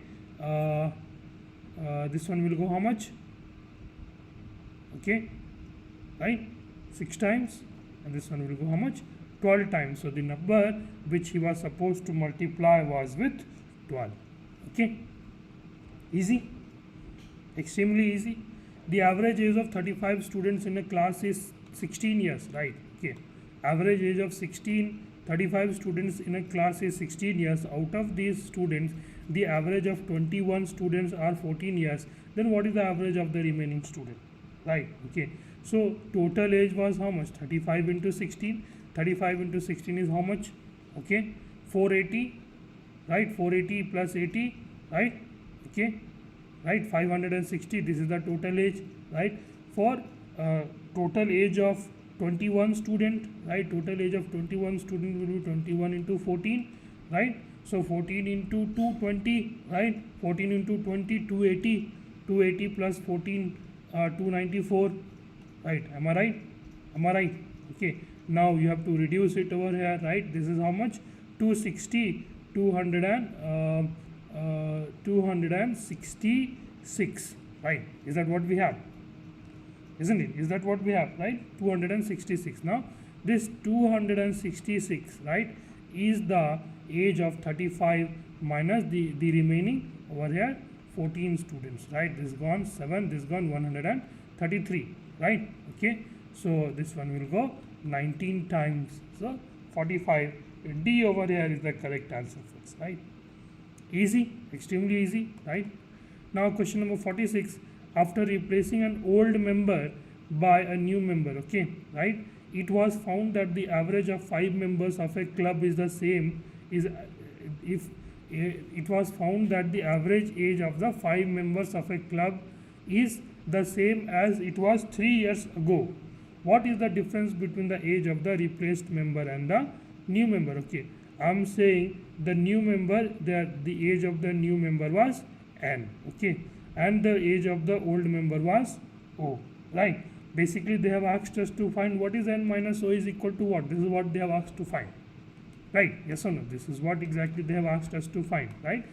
this one will go how much? Okay, right, 6 times, and this one will go how much? 12 times. So the number which he was supposed to multiply was with 12. Okay, easy, extremely easy. The average age of 35 students in a class is 16 years, right? Okay, average age of 35 students in a class is 16 years. Out of these students, the average of 21 students are 14 years. Then what is the average of the remaining student, right? Okay, so total age was how much? 35 into 16. 35 into 16 is how much? Okay, 480, right? 480 plus 80, right? Okay, right, 560. This is the total age, right? For total age of 21 student, right? Total age of 21 student will be 21 into 14, right? So 14 into 220, right? 14 into 20, 280. 280 plus 14, 294, right? Am I right? Am I right? Okay, now you have to reduce it over here, right? This is how much? 260, 266, right? Is that what we have? Isn't it? Is that what we have, right? 266. Now this 266, right, is the age of 35 minus the remaining over here 14 students, right? This gone 7, this gone 133, right? Okay, So this one will go 19 times. So 45. D over here is the correct answer, folks, right? Easy, extremely easy, right? Now question number 46. After replacing an old member by a new member, okay, right? It was found that the average of 5 members of a club is the same. If it was found that the average age of the 5 members of a club is the same as it was 3 years ago. What is the difference between the age of the replaced member and the new member? Okay, I'm saying the new member, the age of the new member was N, okay, and the age of the old member was O, right? Basically they have asked us to find what is N minus O is equal to what. This is what they have asked to find, right? Yes or no? This is what exactly they have asked us to find, right?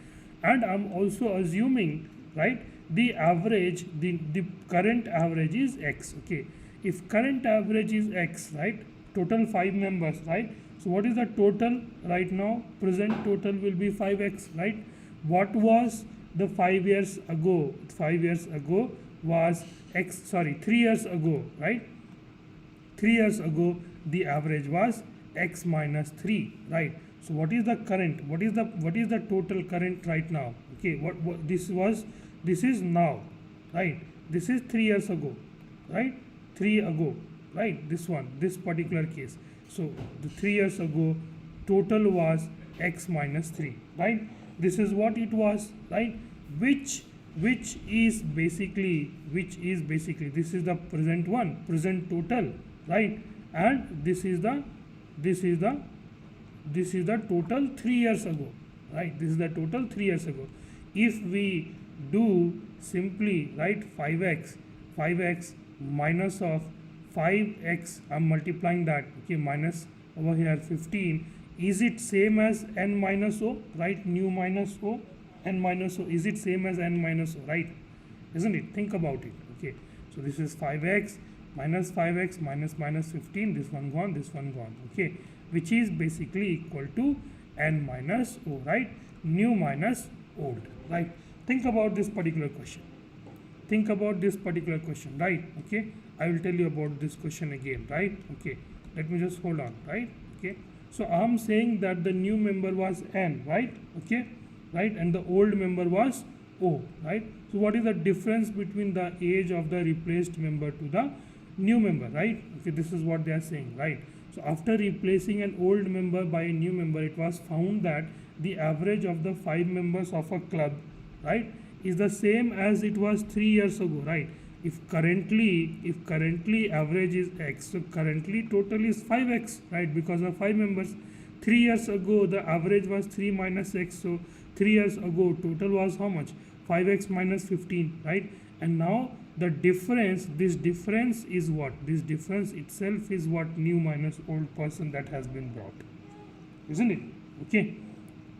And I'm also assuming, right, the average, the current average is X, okay. If current average is X, right, total 5 members, right? So what is the total right now? Present total will be 5x, right? What was the 5 years ago? 5 years ago was X, 3 years ago, right? 3 years ago the average was X minus 3, right? So what is the current? What is the total current right now? Okay, what this is now, right? This is 3 years ago, right? 3 ago, right? This particular case. So the 3 years ago total was X minus 3, right? This is what it was, right? Which is basically this is the present one, present total, right? And this is the total 3 years ago, right? This is the total 3 years ago. If we do simply, right, 5x minus of 5x, I'm multiplying that, okay, minus over here 15, is it same as N minus O, right? New minus O, N minus O, is it same as N minus O, right? Isn't it? Think about it, okay. So this is 5x minus 15, this one gone, okay, which is basically equal to N minus O, right? New minus old, right? Think about this particular question. Right? Okay, I will tell you about this question again, right? Okay, let me just hold on, right? Okay, so I'm saying that the new member was N, right? Okay, right, and the old member was O, right? So what is the difference between the age of the replaced member to the new member, right? Okay, this is what they are saying, right? So after replacing an old member by a new member, it was found that the average of the 5 members of a club, right, is the same as it was 3 years ago, right? If currently average is X, so currently total is 5x, right? Because of 5 members. 3 years ago the average was 3 minus X, so 3 years ago total was how much? 5x minus 15, right? And now the difference, this difference is what? This difference itself is what? New minus old person that has been brought, isn't it? Okay,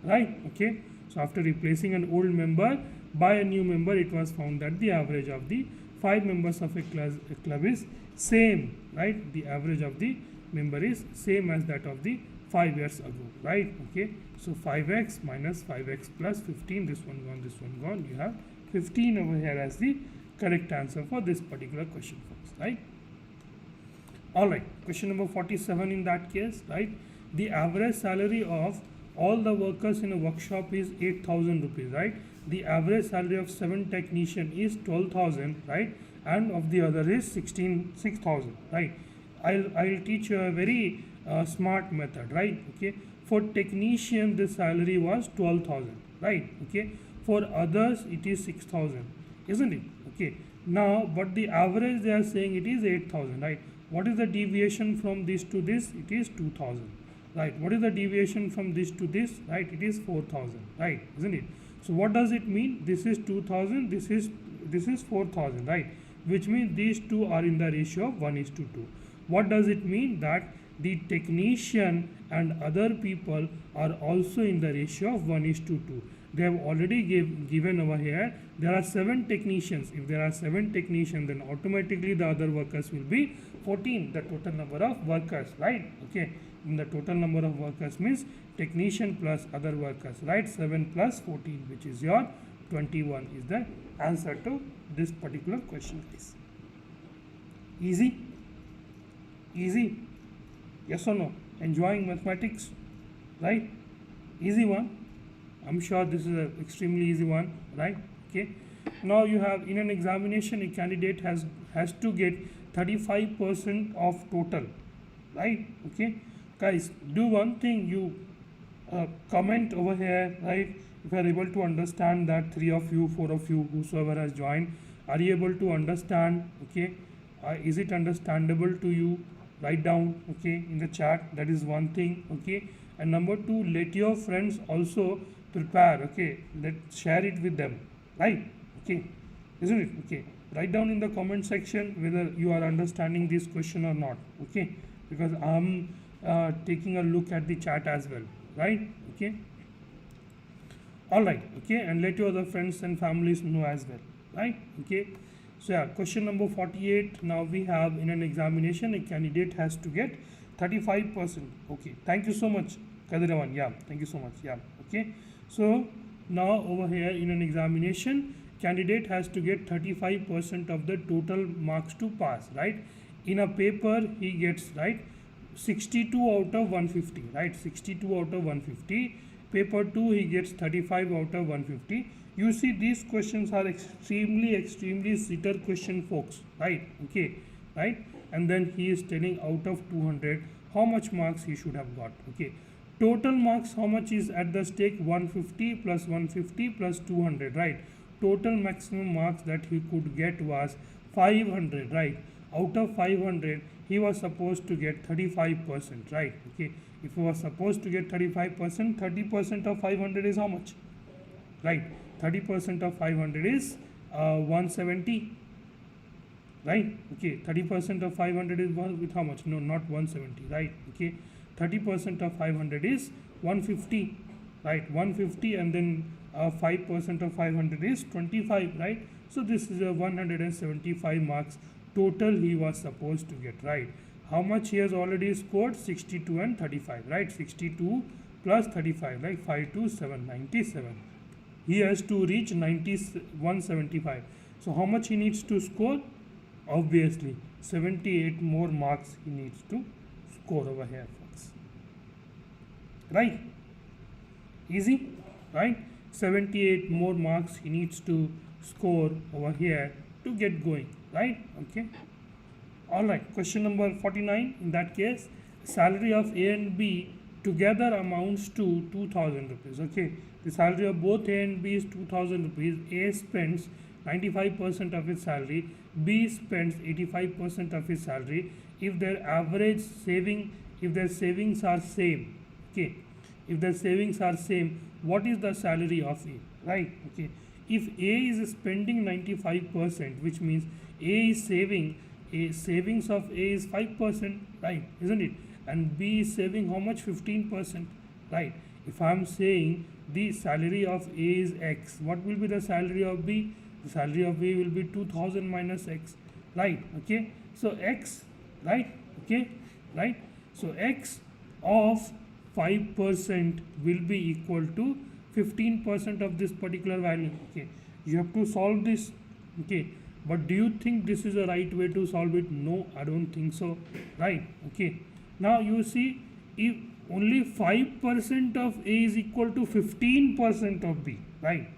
right? Okay, so after replacing an old member by a new member, it was found that the average of the 5 members of a club is same, right? The average of the member is same as that of the 5 years ago, right? Okay, so 5x minus 5x plus 15, this one gone, you have 15 over here as the correct answer for this particular question, folks, right? All right, question number 47 in that case, right? The average salary of all the workers in a workshop is 8,000 rupees, right? The average salary of 7 technician is 12,000, right? And of the other is 6,000, right? I'll teach you a very smart method, right? Okay, for technician the salary was 12,000, right? Okay, for others it is 6,000, isn't it? Okay, now but the average they are saying it is 8,000, right? What is the deviation from this to this? It is 2,000, right? What is the deviation from this to this? Right, it is 4,000, right? Isn't it? So what does it mean? This is 2,000, this is 4,000, right? Which means these two are in the ratio of 1:2. What does it mean? That the technician and other people are also in the ratio of 1:2. They have already given over here there are 7 technicians. If there are 7 technicians, then automatically the other workers will be 14, the total number of workers, right? Okay, and the total number of workers means technician plus other workers, right? 7 plus 14, which is your 21, is the answer to this particular question, guys. Easy, Easy? Yes or no? Enjoying mathematics? Right? Easy one. I'm sure this is an extremely easy one, right? Okay. Now you have in an examination a candidate has to get 35% of total, right? Okay. Guys, do one thing, you comment over here, right? If you are able to understand that, 3 of you, 4 of you, whosoever has joined, are you able to understand? Okay. Is it understandable to you? Write down, okay, in the chat. That is one thing, okay. And number 2, let your friends also prepare, okay. Share it with them, right? Okay, isn't it? Okay, write down in the comment section whether you are understanding this question or not, okay, because I'm taking a look at the chat as well, right? Okay, all right, okay, and let your other friends and families know as well, right? Okay, so yeah, question number 48. Now we have in an examination a candidate has to get 35%. Okay, thank you so much, Kadiravan. Yeah, thank you so much. Yeah, okay, so now over here in an examination, candidate has to get 35% of the total marks to pass, right? In a paper he gets, right, 62 out of 150, right? 62 out of 150. Paper 2 he gets 35 out of 150. You see, these questions are extremely sitter question, folks, right? Okay, right? And then he is telling out of 200 how much marks he should have got. Okay, total marks, how much is at the stake? 150 plus 150 plus 200, right? Total maximum marks that he could get was 500, right? Out of 500 he was supposed to get 35%, right? Okay, if he was supposed to get 35%, 30% of 500 is how much, right? 30% of 500 is 170, right? Okay, 30% of 500 is with how much? No, not 170, right? Okay, 30% of 500 is 150, right? 150, and then 5% of 500 is 25, right? So this is a 175 marks total he was supposed to get, right? How much he has already scored? 62 and 35, right? 62 plus 35, right? 5 to 7, 97. He has to reach 175. So how much he needs to score? Obviously 78 more marks he needs to score over here, folks, right? Easy, right? 78 more marks he needs to score over here to get going, right? Okay, all right. Question number 49. In that case, salary of A and B together amounts to 2000 rupees. Okay, the salary of both A and B is 2000 rupees. A spends 95% of his salary, B spends 85% of his salary. If their average saving, if their savings are same, okay, if their savings are same, what is the salary of A, right? Okay, if A is spending 95%, which means A is saving, a savings of A is 5%, right? Isn't it? And B is saving how much? 15%, right? If I am saying the salary of A is X, what will be the salary of B? The salary of A will be 2000 minus X, right? Okay, so X, right? Okay, right? So X of 5% will be equal to 15% of this particular value. Okay, you have to solve this. Okay, but do you think this is the right way to solve it? No, I don't think so, right? Okay, now you see, if only 5% of A is equal to 15% of B, right?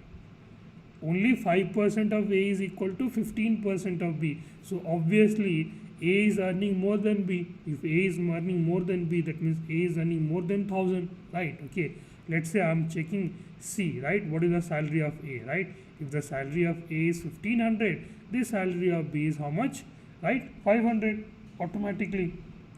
Only 5% of A is equal to 15% of B. So obviously A is earning more than B. If A is earning more than B, that means A is earning more than 1000, right? Okay, let's say I'm checking C, right? What is the salary of A, right? If the salary of A is 1500, the salary of B is how much, right? 500 automatically,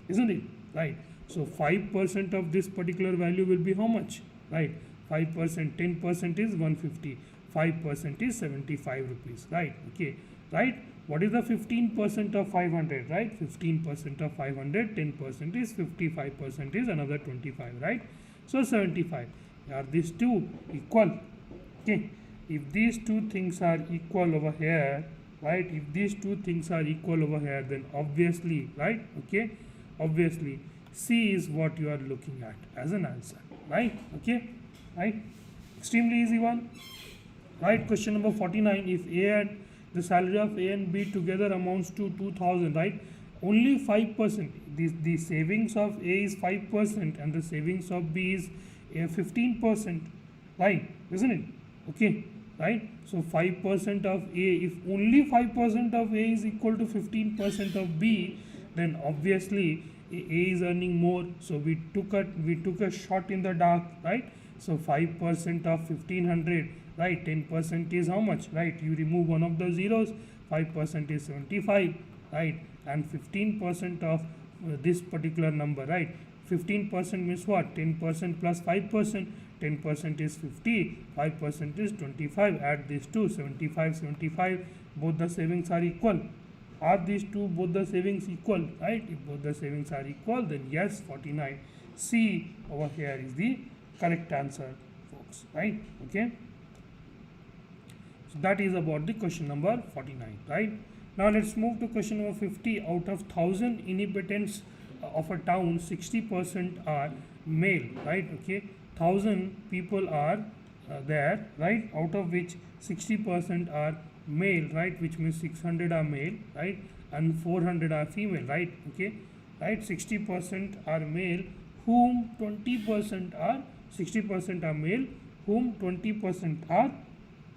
isn't it? Right? So 5% of this particular value will be how much, right? 5%, 10% is 150, 5% is 75 rupees, right? Okay, right? What is the 15% of 500, right? 15% of 500, 10% is 55% is another 25, right? So 75. Are these two equal? Okay, if these two things are equal over here, right? If these two things are equal over here, then obviously, right? Okay, obviously C is what you are looking at as an answer, right? Okay, right? Extremely easy one, right? Question number 49. If A and the salary of A and B together amounts to 2000, right? only 5%. The savings of A is 5% and the savings of B is 15%, right? Isn't it? Okay, right? So 5% of A, if only 5% of A is equal to 15% of B, then obviously A is earning more. So we took a shot in the dark, right? So 5% of 1500, right? 10% is how much, right? You remove one of the zeros, 5% is 75, right? And 15% of this particular number, right? 15% means what? 10% plus 5%. 10% is 50, 5% is 25. Add these two, 75, 75. Both the savings are equal. Are these two both the savings equal, right? If both the savings are equal, then yes, 49. C over here is the correct answer, folks, right? Okay. So that is about the question number 49, right? Now let's move to question number 50. Out of 1000 inhabitants of a town, 60% are male, right? Okay, 1000 people are there, right? Out of which 60% are male, right? Which means 600 are male, right? And 400 are female, right? Okay, right? 60% are male, whom 20% are 60% are male, whom 20% are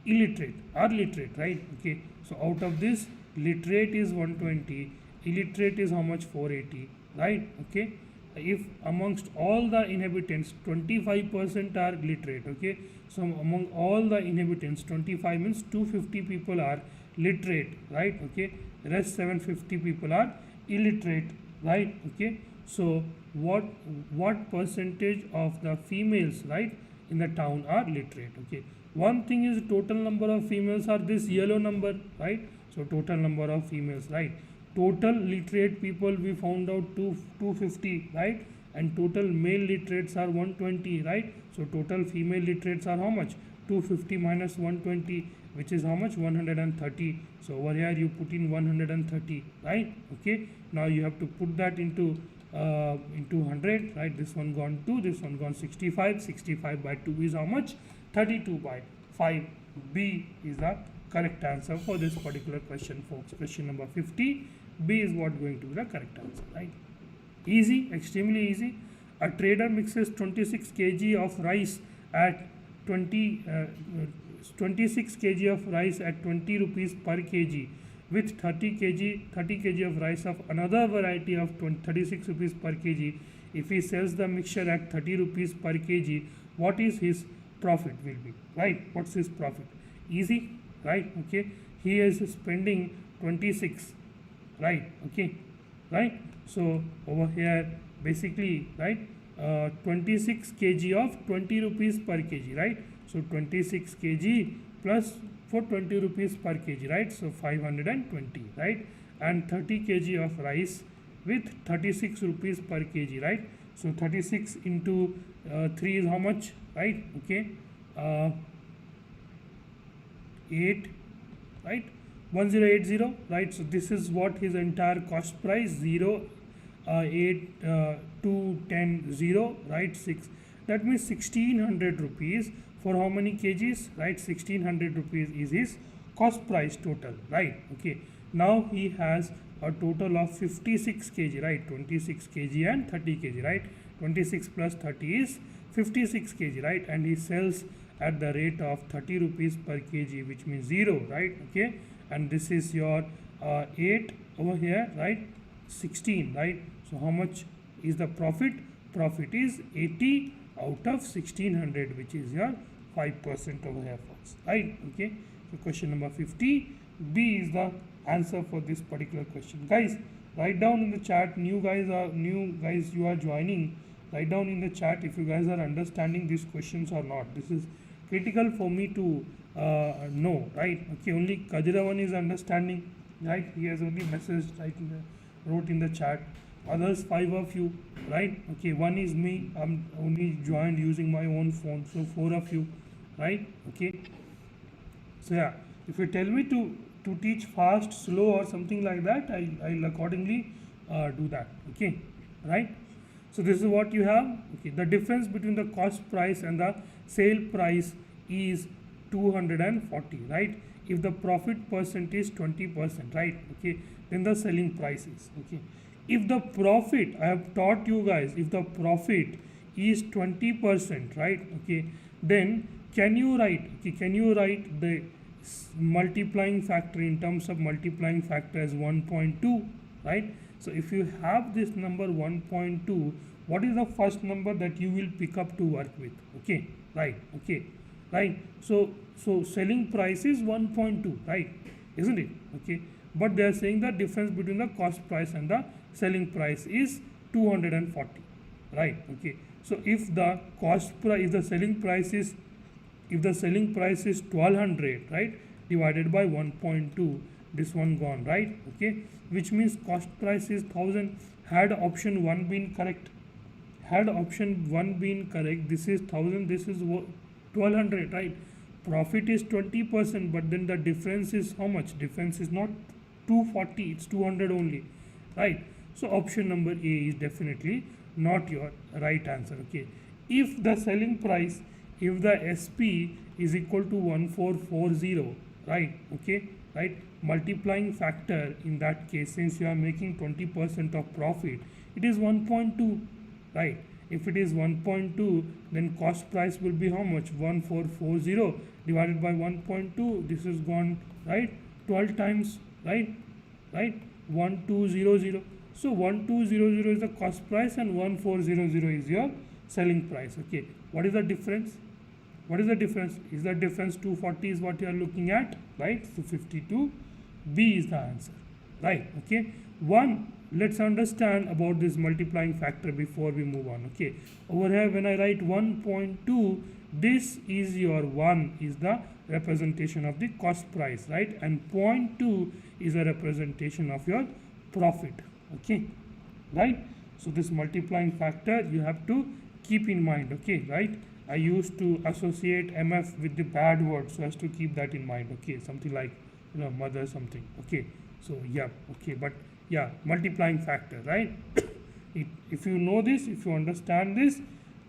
illiterate, are literate, right? Okay, so out of this, literate is 120, illiterate is how much? 480, right? Okay, if amongst all the inhabitants 25% are literate, okay, so among all the inhabitants 25 means 250 people are literate, right? Okay, rest 750 people are illiterate, right? Okay, so what percentage of the females, right, in the town are literate? Okay, one thing is total number of females are this yellow number, right? So total number of females, right? Total literate people we found out 250, right? And total male literates are 120, right? So total female literates are how much? 250 minus 120, which is how much? 130. So over here you put in 130, right? Okay, now you have to put that into 100, right? This one gone 2, this one gone 65. 65 by 2 is how much? 32 by 5. B is the correct answer for this particular question, folks. Question number 50. B is what going to be the correct answer, right? Easy, extremely easy. A trader mixes 26 kg of rice at 26 kg of rice at 20 rupees per kg with 30 kg of rice of another variety of 36 rupees per kg. If he sells the mixture at 30 rupees per kg, what is his profit will be, right? What's his profit? Easy, right? Okay, he is spending 26, right? Okay, right? So over here basically, right, 26 kg of 20 rupees per kg, right? So 26 kg plus for 20 rupees per kg, right? So 520, right? And 30 kg of rice with 36 rupees per kg, right? So 36 into 3 is how much, right? Okay, 8, right? 1080, right? So this is what his entire cost price, 0, 8, 2, 10, 0, right? 6. That means 1600 rupees for how many kgs, right? 1600 rupees is his cost price total, right? Okay, now he has a total of 56 kg, right? 26 kg and 30 kg, right? 26 plus 30 is 56 kg, right? And he sells at the rate of 30 rupees per kg, which means 0, right? Okay, and this is your 8 over here, right? 16, right? So how much is the profit? Profit is 80 out of 1600, which is your 5% over here, folks, right? Okay, so question number 50, B is the answer for this particular question. Guys, write down in the chat, new guys you are joining, write down in the chat if you guys are understanding these questions or not. This is critical for me to know, right? Okay, only Kajiravan is understanding, right? He has only messaged, right, wrote in the chat. Others 5 of you, right? Okay, 1 is me, I'm only joined using my own phone, so 4 of you, right? Okay, so yeah, if you tell me to teach fast, slow or something like that, I'll accordingly do that, okay, right? So this is what you have. Okay, the difference between the cost price and the sale price is 240, right? If the profit percent is 20%, right? Okay, then the selling price is, okay. If the profit, I have taught you guys, if the profit is 20%, right? Okay, then can you write, okay, can you write the multiplying factor in terms of multiplying factor as 1.2, right? So if you have this number 1.2, what is the first number that you will pick up to work with? Okay, right? Okay, right? So selling price is 1.2, right? Isn't it? Okay, but they are saying the difference between the cost price and the selling price is 240, right? Okay, so if the cost price, if the selling price is, if the selling price is 1200, right, divided by 1.2, this one gone, right? Okay, which means cost price is 1000. Had option 1 been correct, had option 1 been correct, this is 1000, this is 1200, right? Profit is 20%, but then the difference is how much? Difference is not 240, it's 200 only, right? So option number A is definitely not your right answer. Okay, if the selling price, if the SP is equal to 1440, right? Okay, right, multiplying factor in that case, since you are making 20% of profit, it is 1.2, right? If it is 1.2, then cost price will be how much? 1440 divided by 1.2, this is gone, right? 12 times, right? 1200. So 1200 is the cost price and 1400 is your selling price. Okay, what is the difference? What is the difference? Is the difference 240 is what you are looking at, right? So 52B is the answer, right? Okay, let's understand about this multiplying factor before we move on. Okay, over here when I write 1.2, this is your 1 is the representation of the cost price, right? And 0.2 is a representation of your profit. Okay, right? So this multiplying factor you have to keep in mind. Okay, right? I used to associate MF with the bad word, so as to keep that in mind. Okay, something like, mother something. Okay, so yeah, okay, but yeah, multiplying factor, right? If you know this, if you understand this,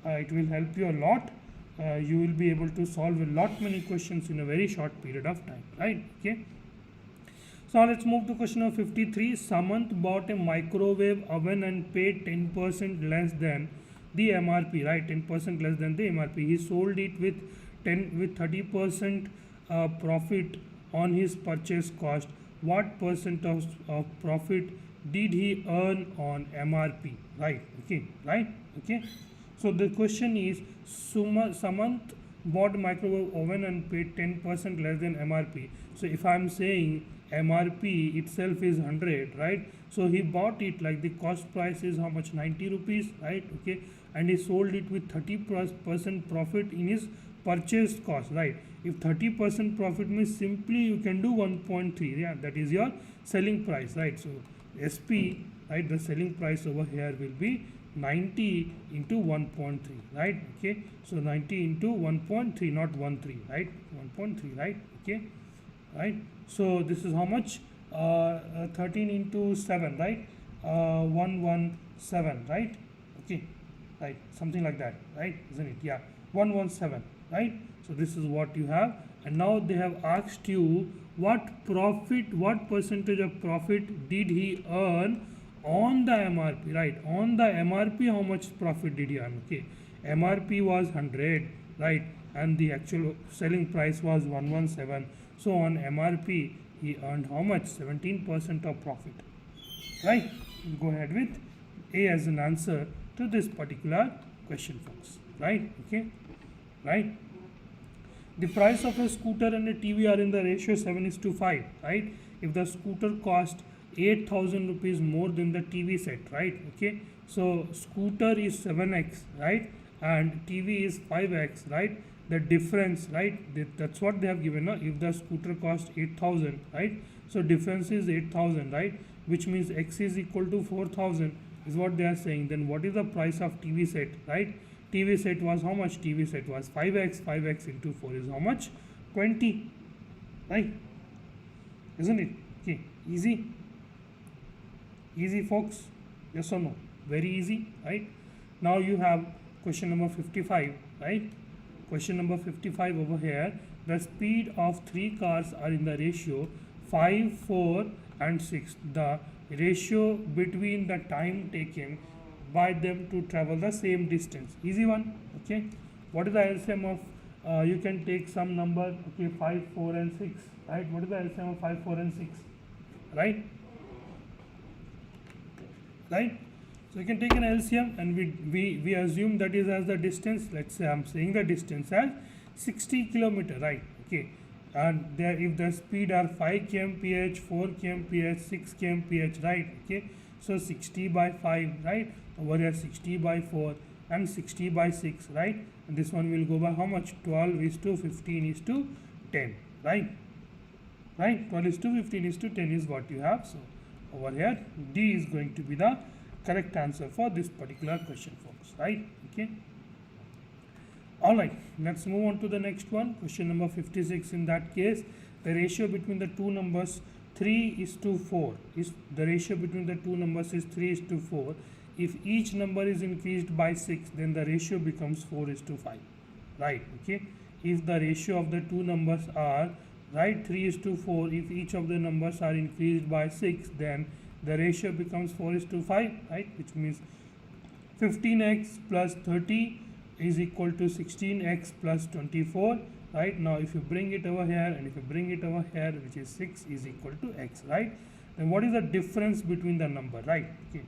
it will help you a lot. You will be able to solve a lot many questions in a very short period of time, right? Okay. So now let's move to question number 53. Samant bought a microwave oven and paid 10% less than the MRP, right? 10% less than the MRP. He sold it with 30% profit on his purchase cost. What percent of profit did he earn on MRP? Right? Okay, right? Okay. So the question is, Samant bought microwave oven and paid 10% less than MRP. So if I am saying MRP itself is 100, right? So he bought it, like the cost price is how much? 90 rupees, right? Okay, and he sold it with 30% profit in his purchase cost, right? If 30% profit means, simply you can do 1.3, yeah, that is your selling price, right? So SP, right, the selling price over here will be 90 into 1.3, right? Okay, so 90 into 1.3, not 1.3, right? 1.3, right? Okay, right? So this is how much? 13 into 7, right? 117, right? Okay, right, something like that, right? Isn't it? Yeah, 117, right? So this is what you have. And now they have asked you what percentage of profit did he earn on the MRP, right? On the MRP, how much profit did he earn? Okay, MRP was 100, right? And the actual selling price was 117. So on MRP, he earned how much? 17% of profit, right? Go ahead with A as an answer to this particular question, folks, right? Okay, right? The price of a scooter and a TV are in the ratio 7:5, right? If the scooter cost 8,000 rupees more than the TV set, right? Okay, so scooter is 7x, right? And TV is 5x, right? The difference, right? That's what they have given. No? If the scooter cost 8,000, right? So difference is 8,000, right? Which means x is equal to 4,000 is what they are saying. Then what is the price of TV set, right? TV set was how much? TV set was 5x. 5x into 4 is how much? 20, right? Isn't it? Okay, easy. Easy, folks. Yes or no? Very easy, right? Now you have question number 55, right? Question number 55 over here. the speed of 3 cars are in the ratio 5, 4 and 6. The ratio between the time taken by them to travel the same distance. Easy one. Okay. What is the LCM of you can take some number, okay, 5, 4 and 6, right? What is the LCM of 5, 4 and 6, right? Right? So you can take an LCM and we assume that is as the distance. Let's say I'm saying the distance as 60 kilometer, right? Okay. And there, if the speed are 5 kmph, 4 kmph, 6 kmph, right? Okay. So 60 by 5, right? Over here 60 by 4 and 60 by 6, right? And this one will go by how much? 12 is to 15 is to 10, right? Right? 12 is to 15 is to 10 is what you have. So over here D is going to be the correct answer for this particular question, folks, right? Okay. All right, let's move on to the next one. Question number 56. In that case, the ratio between the two numbers 3 is to 4 is the ratio between the two numbers is 3 is to 4. If each number is increased by 6, then the ratio becomes 4 is to 5, right? Okay. If the ratio of the two numbers are, right, 3 is to 4, if each of the numbers are increased by 6, then the ratio becomes 4 is to 5, right? Which means 15x plus 30 is equal to 16x plus 24, right? Now if you bring it over here and if you bring it over here, which is 6 is equal to x, right? Then what is the difference between the number, right? Okay.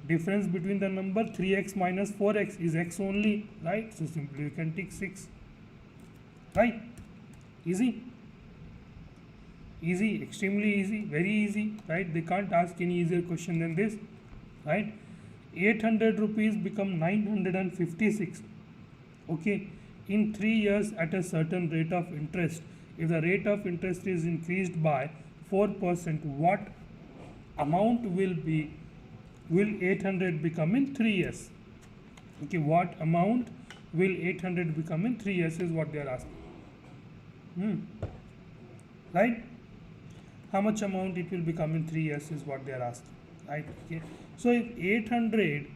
Difference between the number 3x minus 4x is x only, right? So simply you can take 6, right? Easy. Easy, extremely easy, very easy, right? They can't ask any easier question than this, right? 800 rupees become 956, okay, in 3 years at a certain rate of interest. If the rate of interest is increased by 4%, what amount will 800 become in 3 years? Okay, what amount will 800 become in 3 years is what they are asking. Right? How much amount it will become in 3 years is what they are asking, right? Okay. So if 800,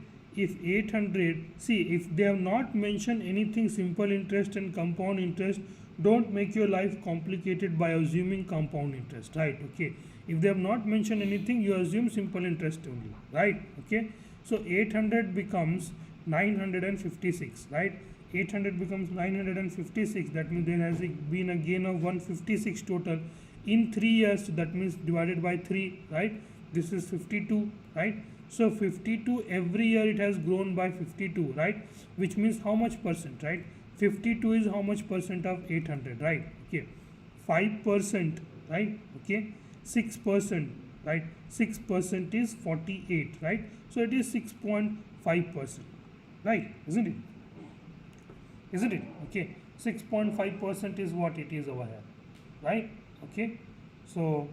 see, if they have not mentioned anything simple interest and compound interest, don't make your life complicated by assuming compound interest, right? Okay. If they have not mentioned anything, you assume simple interest only, right? Okay. So 800 becomes 956, right? 800 becomes 956. That means there has been a gain of 156 total in 3 years. That means divided by 3, right? This is 52, right? So 52 every year it has grown by 52, right? Which means how much percent, right? 52 is how much percent of 800, right? Okay. 5%, right? Okay. 6%, right? 6% is 48, right? So it is 6.5%, right? Isn't it? Isn't it? Okay. 6.5% is what it is over here, right? Okay. So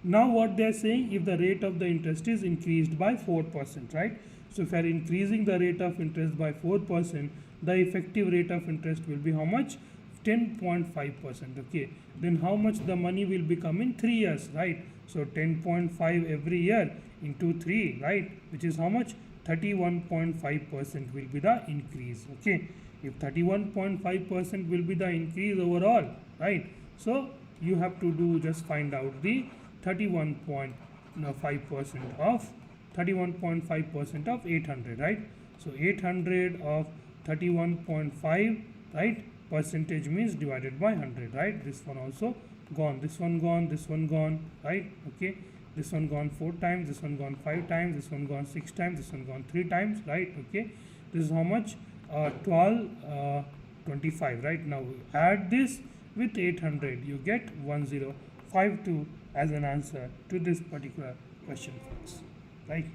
now what they are saying, if the rate of the interest is increased by 4%, right? So if you are increasing the rate of interest by 4%, the effective rate of interest will be how much? 10.5%. Okay. Then how much the money will become in 3 years, right? So 10.5 every year into 3, right? Which is how much? 31.5% will be the increase. Okay. If 31.5% will be the increase overall, right? So you have to do just find out the 31.5% of 800, right? So 800 of 31.5, right? Percentage means divided by 100, right? This one also gone, this one gone, this one gone, right? Okay. This one gone 4 times, this one gone 5 times, this one gone 6 times, this one gone 3 times, right? Okay. This is how much? 1225, right? Now add this with 800, you get 1052 as an answer to this particular question, folks, right?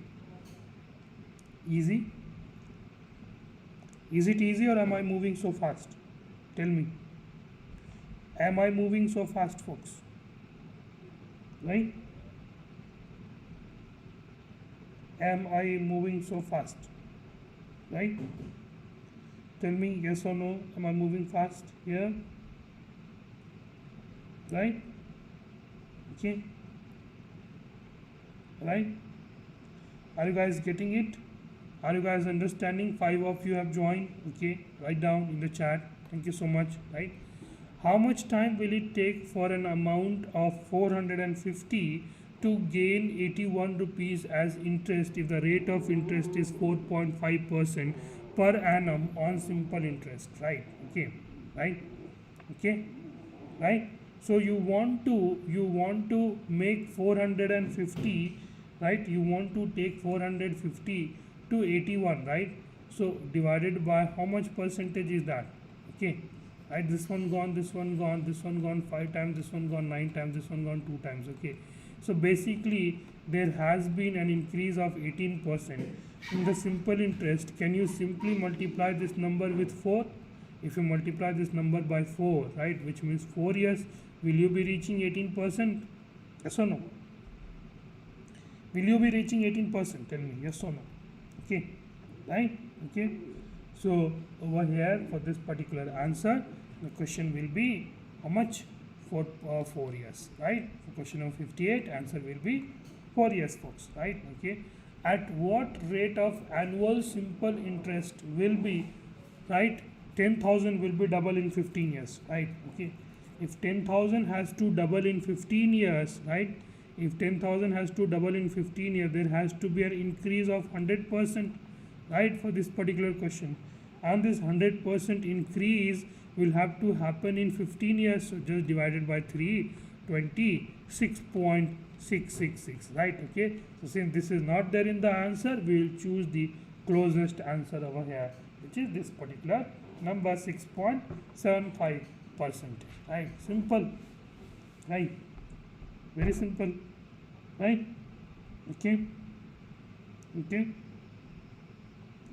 Easy? Is it easy or am I moving so fast? Tell me. Am I moving so fast, folks? Right? Am I moving so fast? Right? Tell me yes or no. Am I moving fast here? Right? Okay. Right? Are you guys getting it? Are you guys understanding? 5 of you have joined. Okay. Write down in the chat. Thank you so much. Right? How much time will it take for an amount of 450 to gain 81 rupees as interest if the rate of interest is 4.5% per annum on simple interest, right? Okay, right? Okay, right? So you want to make 450, right? You want to take 450 to 81, right? So divided by how much percentage is that? Okay, right? This one gone, this one gone, this one gone 5 times, this one gone 9 times, this one gone 2 times. Okay, so basically there has been an increase of 18% in the simple interest. Can you simply multiply this number with 4? If you multiply this number by 4, right, which means 4 years, will you be reaching 18%? Yes or no? Will you be reaching 18%? Tell me, yes or no? Okay, right? Okay, so over here for this particular answer, the question will be how much? For 4 years, right? For question number 58, answer will be 4 years, folks, right? Okay, at what rate of annual simple interest will be, right? 10,000 will be double in 15 years, right? Okay, if 10,000 has to double in 15 years, right? If 10,000 has to double in 15 years, there has to be an increase of 100%, right, for this particular question. And this 100% increase will have to happen in 15 years. So just divided by 3, 26.666, right? Okay, so since this is not there in the answer, we will choose the closest answer over here, which is this particular number, 6.75%, right? Simple, right? Very simple, right? Okay, okay,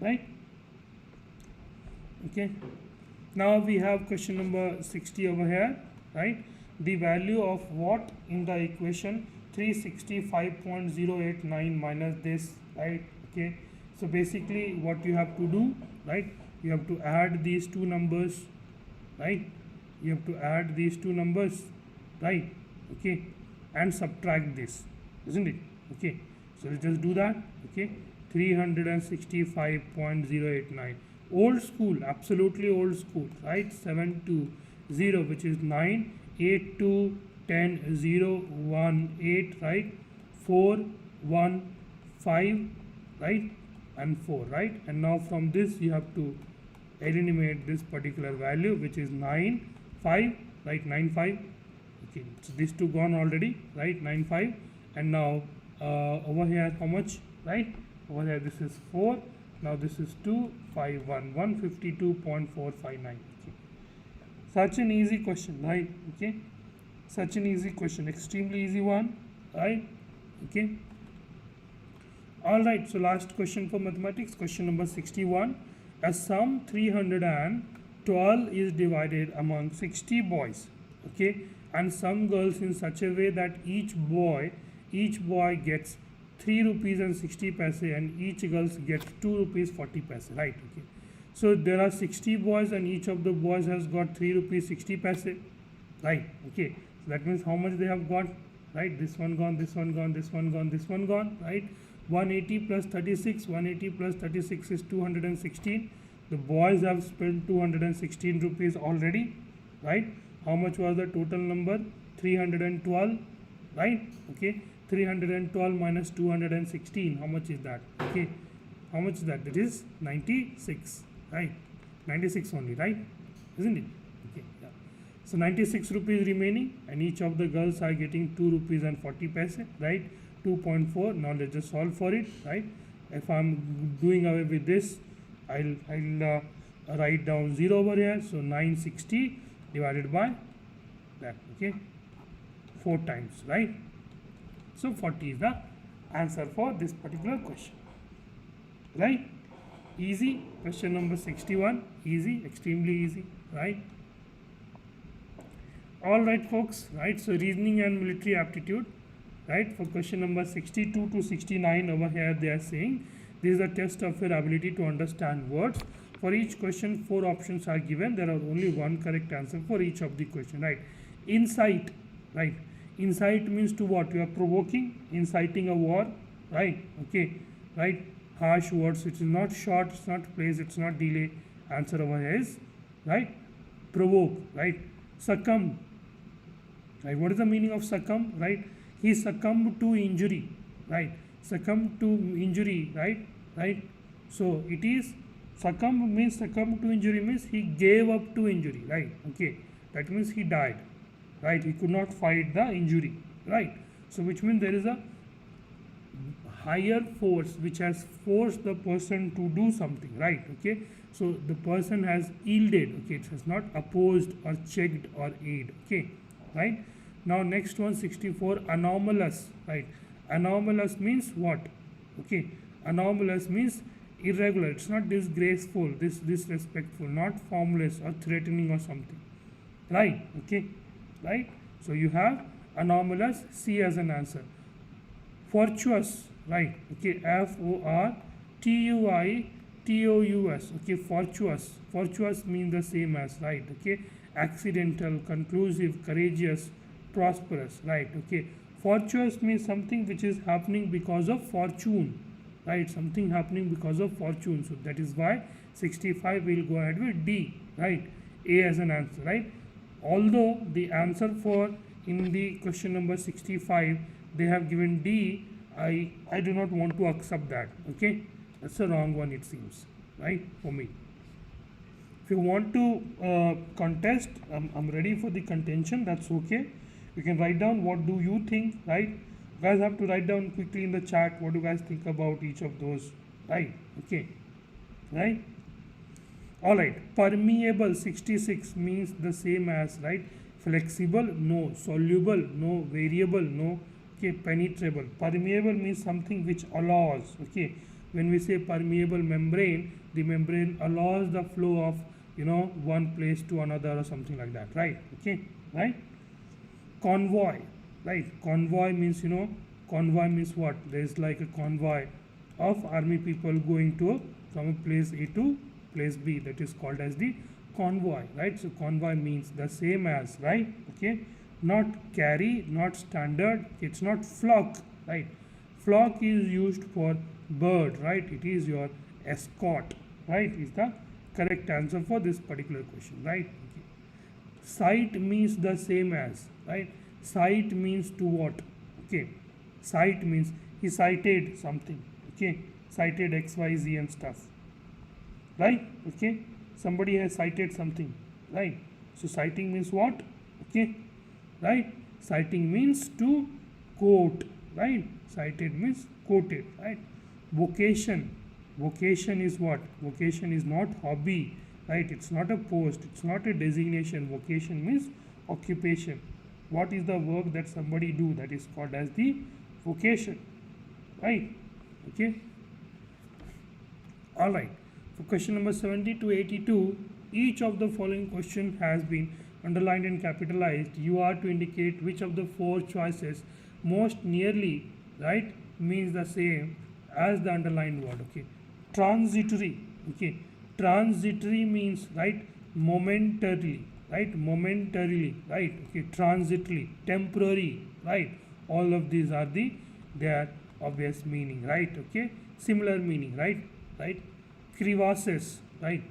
right? Okay, now we have question number 60 over here, right? The value of what in the equation 365.089 minus this, right? Okay, so basically what you have to do, right? You have to add these two numbers, right? You have to add these two numbers, right? Okay, and subtract this, isn't it? Okay, so let's just do that. Okay, 365.089, old school, absolutely old school, right? 7 to 0, which is 9, 8 to 10, 0, 1, 8, right? 4, 1, 5, right? And 4, right? And now from this you have to eliminate this particular value, which is 9, 5, right? 9, 5. Okay, so these two gone already, right? 9, 5. And now over here how much, right? Over here this is 4. Now this is 2, 5, 1, 152.459. Okay. Such an easy question, right? Okay, such an easy question, extremely easy one, right? Okay, all right. So last question for mathematics, question number 61. A sum 312 is divided among 60 boys, okay, and some girls in such a way that each boy gets 3 rupees and 60 paise and each girl gets 2 rupees 40 paise, right? Okay, so there are 60 boys and each of the boys has got 3 rupees 60 paise, right? Okay, so that means how much they have got, right? This one gone, this one gone, this one gone, this one gone, right? 180 plus 36, 180 plus 36 is 216. The boys have spent 216 rupees already, right? How much was the total number? 312, right? Okay, 312 minus 216, how much is that? Okay, how much is that? That is 96, right? 96 only, right? Isn't it? Okay, yeah. So 96 rupees remaining and each of the girls are getting 2 rupees and 40 paise, right? 2.4. Now let's just solve for it, right? If I'm doing away with this, I'll write down 0 over here. So 960 divided by that, okay, 4 times, right? So 40 is the answer for this particular question, right? Easy. Question number 61, easy, extremely easy, right? All right, folks, right? So reasoning and military aptitude, right? For question number 62 to 69 over here, they are saying this is a test of your ability to understand words. For each question, 4 options are given. There are only one correct answer for each of the question, right? Insight, right? Incite means to what? You are provoking, inciting a war, right? Okay, right? Harsh words, which is not short, it's not place, it's not delay. Answer over here is, right? Provoke, right? Succumb, right? What is the meaning of succumb, right? He succumbed to injury, right? Succumb to injury, right? So it is succumb to injury means he gave up to injury, right? Okay, that means he died, right? He could not fight the injury, right? So which means there is a higher force which has forced the person to do something, right? Okay, so the person has yielded, okay, it has not opposed or checked or aid, okay, right? Now next one, 64, anomalous, right? Anomalous means what? Okay, anomalous means irregular, it's not disgraceful, disrespectful, not formless or threatening or something, right? Okay, right? So you have anomalous, C as an answer. Fortuitous, right? Okay, Fortuitous, okay, fortuitous means the same as, right? Okay, accidental, conclusive, courageous, prosperous, right? Okay, fortuitous means something which is happening because of fortune, right? Something happening because of fortune. So that is why 65 will go ahead with D, right? A as an answer, right? Although the answer for in the question number 65 they have given D, I do not want to accept that, okay? That's a wrong one, it seems, right, for me. If you want to contest, I'm ready for the contention, that's okay. You can write down what do you think, right? You guys have to write down quickly in the chat what do you guys think about each of those, right? Okay, right? All right, permeable, 66 means the same as, right? Flexible, no. Soluble, no. Variable, no. Okay, penetrable. Permeable means something which allows, okay? When we say permeable membrane, the membrane allows the flow of, one place to another or something like that, right? Okay, right? Convoy, right? Convoy means, convoy means what? There is like a convoy of army people going to from a place A to place B, that is called as the convoy, right? So convoy means the same as, right? Okay, not carry, not standard, it's not flock, right? Flock is used for bird, right? It is your escort, right? Is the correct answer for this particular question, right? Okay. Sight means the same as, right? Sight means to what? Okay, sight means he cited something, okay, cited XYZ and stuff, right? Okay, somebody has cited something, right? So citing means what? Okay, right? Citing means to quote, right? Cited means quoted, right? Vocation, vocation is what? Vocation is not hobby, right? It's not a post, it's not a designation. Vocation means occupation. What is the work that somebody do? That is called as the vocation, right? Okay, all right. For question number 70 to 82, each of the following question has been underlined and capitalized. You are to indicate which of the four choices most nearly, right, means the same as the underlined word. Okay, transitory, okay, transitory means, right, momentarily, right, momentarily, right, okay, transitory, temporary, right, all of these are their obvious meaning, right? Okay, similar meaning, right, crevasses, right,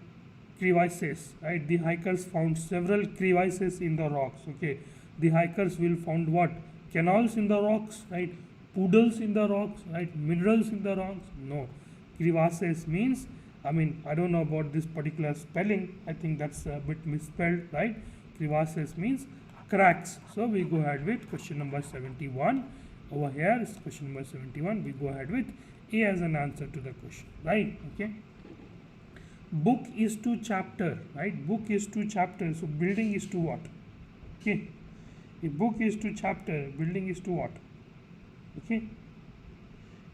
crevices, right? The hikers found several crevices in the rocks, okay? The hikers will found what? Canals in the rocks, right? Poodles in the rocks, right? Minerals in the rocks? No. Crevasses means, I don't know about this particular spelling. I think that's a bit misspelled, right? Crevasses means cracks. So we go ahead with question number 71. Over here is question number 71. We go ahead with A as an answer to the question, right? Okay. Book is to chapter, right? Book is to chapter. So building is to what? Okay. A book is to chapter, building is to what? Okay.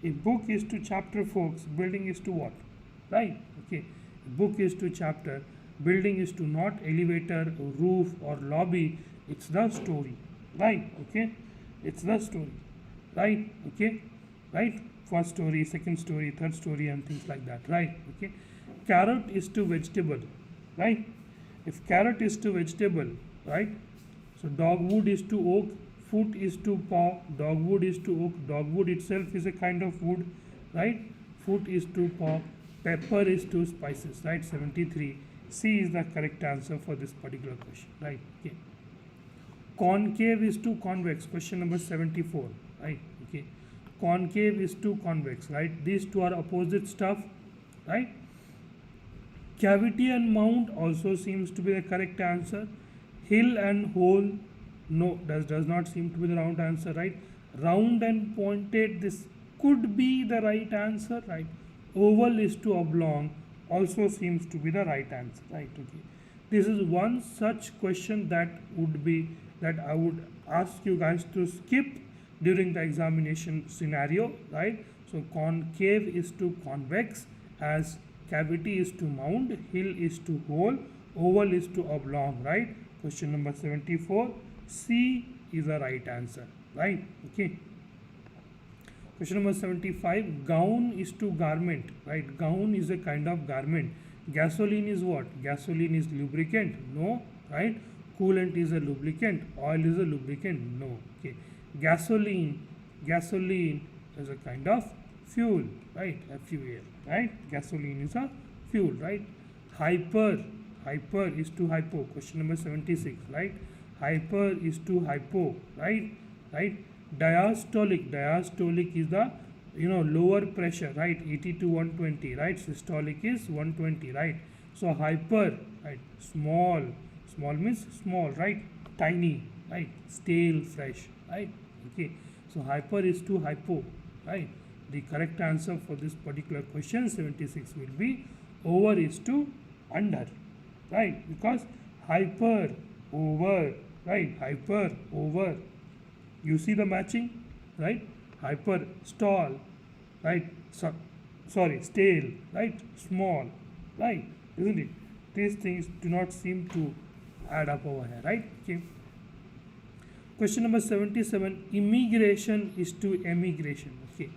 A book is to chapter, folks, building is to what? Right? Okay. A book is to chapter, building is to not elevator, roof or lobby. It's the story, right? Okay. It's the story, right? Okay. Right? First story, second story, third story and things like that, right? Okay. Carrot is to vegetable, right? If carrot is to vegetable, right? So dogwood is to oak, foot is to paw, dogwood is to oak, dogwood itself is a kind of wood, right? Foot is to paw, pepper is to spices, right? 73. C is the correct answer for this particular question, right? Okay. Concave is to convex, question number 74, right? Okay, concave is to convex, right? These two are opposite stuff, right? Cavity and mound also seems to be the correct answer. Hill and hole, no, does not seem to be the round answer, right? Round and pointed, this could be the right answer, right? Oval is to oblong, also seems to be the right answer, right? Okay, this is one such question that I would ask you guys to skip during the examination scenario, right? So concave is to convex, as cavity is to mound, hill is to hole, oval is to oblong, right? Question number 74, C is the right answer, right? Okay. Question number 75, gown is to garment, right? Gown is a kind of garment. Gasoline is what? Gasoline is lubricant, no, right? Coolant is a lubricant, oil is a lubricant, no. Okay, gasoline is a kind of fuel, right? Fuel, right? Gasoline is a fuel, right? Hyper is to hypo, question number 76, right? Hyper is to hypo, right? Diastolic is the lower pressure, right? 80 to 120, right? Systolic is 120, right? So hyper, right? Small means small, right? Tiny, right? Stale, fresh, right? Okay, so hyper is to hypo, right? The correct answer for this particular question 76 will be over is to under, right? Because hyper, over, right? Hyper, over, you see the matching, right? Hyper, stall, right? Stale, right? Small, right? Isn't it? These things do not seem to add up over here, right? Okay. Question number 77, immigration is to emigration. Okay,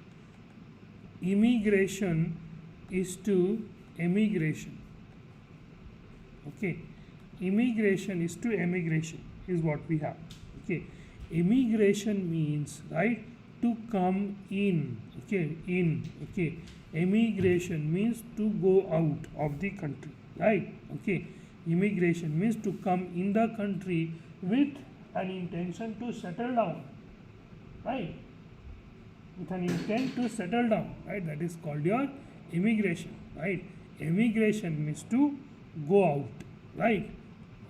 immigration is to emigration. Okay, immigration is to emigration is what we have. Okay, immigration means, right, to come in. Okay, okay, immigration means to go out of the country, right? Okay, immigration means to come in the country with an intention to settle down, right? With an intent to settle down, right? That is called your immigration, right? Immigration means to go out, right?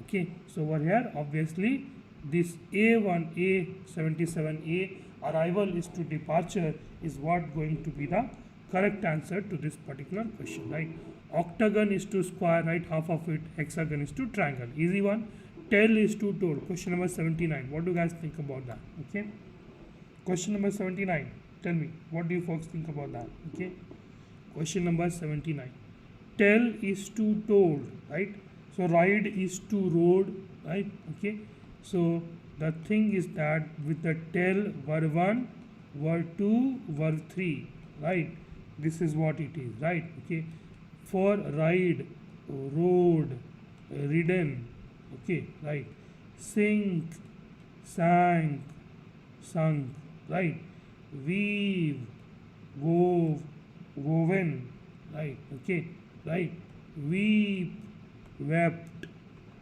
Okay, so over here obviously this A1, A77A, arrival is to departure, is what going to be the correct answer to this particular question, right? Octagon is to square, right? Half of it. Hexagon is to triangle, easy one. Tell is to toll, question number 79. What do you guys think about that? Okay, question number 79, tell me, what do you folks think about that? Okay, question number 79, tell is to told, right? So ride is to road, right? Okay, so the thing is that with the tell, verb 1, verb 2, verb 3, right? This is what it is, right? Okay, for ride, road, ridden, okay, right? Sink, sank, sunk, right? Weave, wove, woven, right? Okay, right? Weep, wept,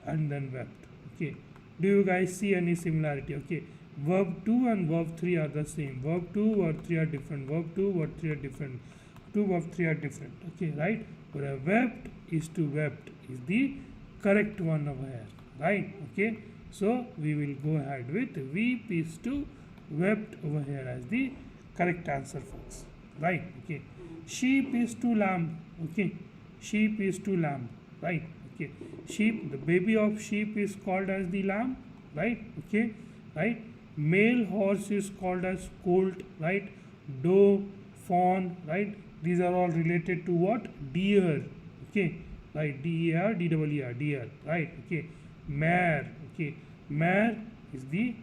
and then wept. Okay, do you guys see any similarity? Okay, verb 2 and verb 3 are the same. Verb 2, verb 3 are different. Verb 2, verb 3 are different. 2, verb 3 are different. Okay, right? But a wept is to wept is the correct one over here, right? Okay, so we will go ahead with weep is to wept over here as the correct answer, folks, right? Okay, sheep is to lamb. Okay, sheep is to lamb, right? Okay, sheep, the baby of sheep is called as the lamb, right? Okay, right? Male horse is called as colt, right? Doe, fawn, right? These are all related to what? Deer. Okay, right? D-E-R, D-E-E-R, deer, right? Okay, mare. Okay, mare is the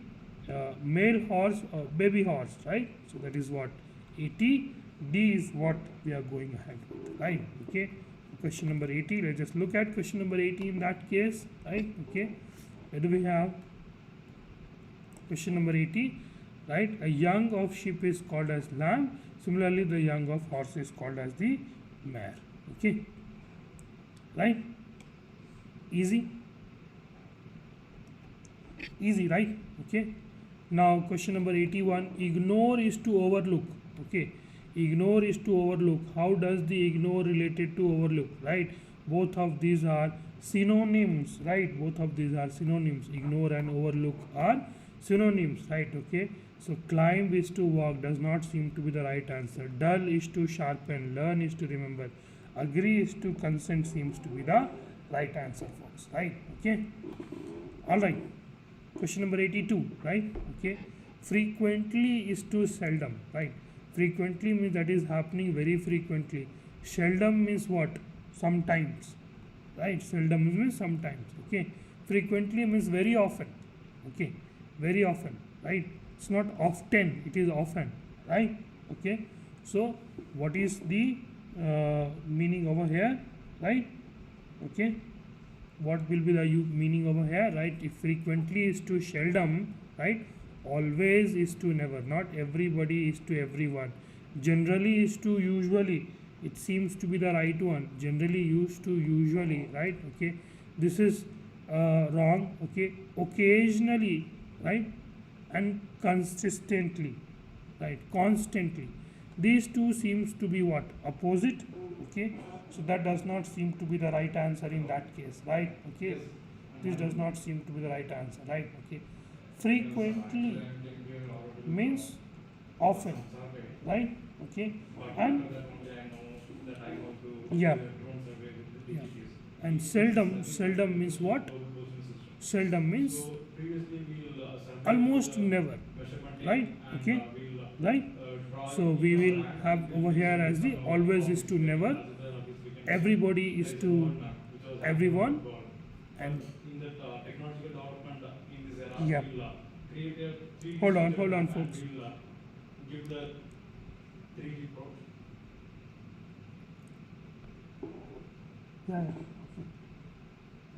male horse or baby horse, right? So that is what 80. D is what we are going ahead with, right? Okay, question number 80. Let's just look at question number 80 in that case, right? Okay, where do we have question number 80, right? A young of sheep is called as lamb. Similarly, the young of horse is called as the mare. Okay, right? Easy, right? Okay. Now question number 81, ignore is to overlook. Okay, ignore is to overlook. How does the ignore related to overlook, right? Both of these are synonyms, right? Both of these are synonyms. Ignore and overlook are synonyms, right? Okay, so climb is to walk does not seem to be the right answer. Dull is to sharpen, learn is to remember, agree is to consent seems to be the right answer, folks, right? Okay, all right. Question number 82, right? Okay, frequently is to seldom, right? Frequently means that is happening very frequently. Seldom means what? Sometimes, right? Seldom means sometimes. Okay, frequently means very often. Okay, very often, right? It's not often, it is often, right? Okay, so what is the meaning over here, right? Okay, what will be the meaning over here, right? If frequently is to seldom, right? Always is to never, not everybody is to everyone. Generally is to usually, it seems to be the right one. Generally used to usually, right? Okay, this is wrong. Okay, occasionally, right? And consistently, right? Constantly, these two seems to be what? Opposite. Okay, so that does not seem to be the right answer in that case, right? Okay, this does not seem to be the right answer, right? Okay, frequently means often, right? Okay, and yeah, yeah, and seldom means what? Seldom means almost never, right? Okay, right? So we will have over here as the always is to never, everybody is to everyone, and yeah. Hold on, folks. Yeah.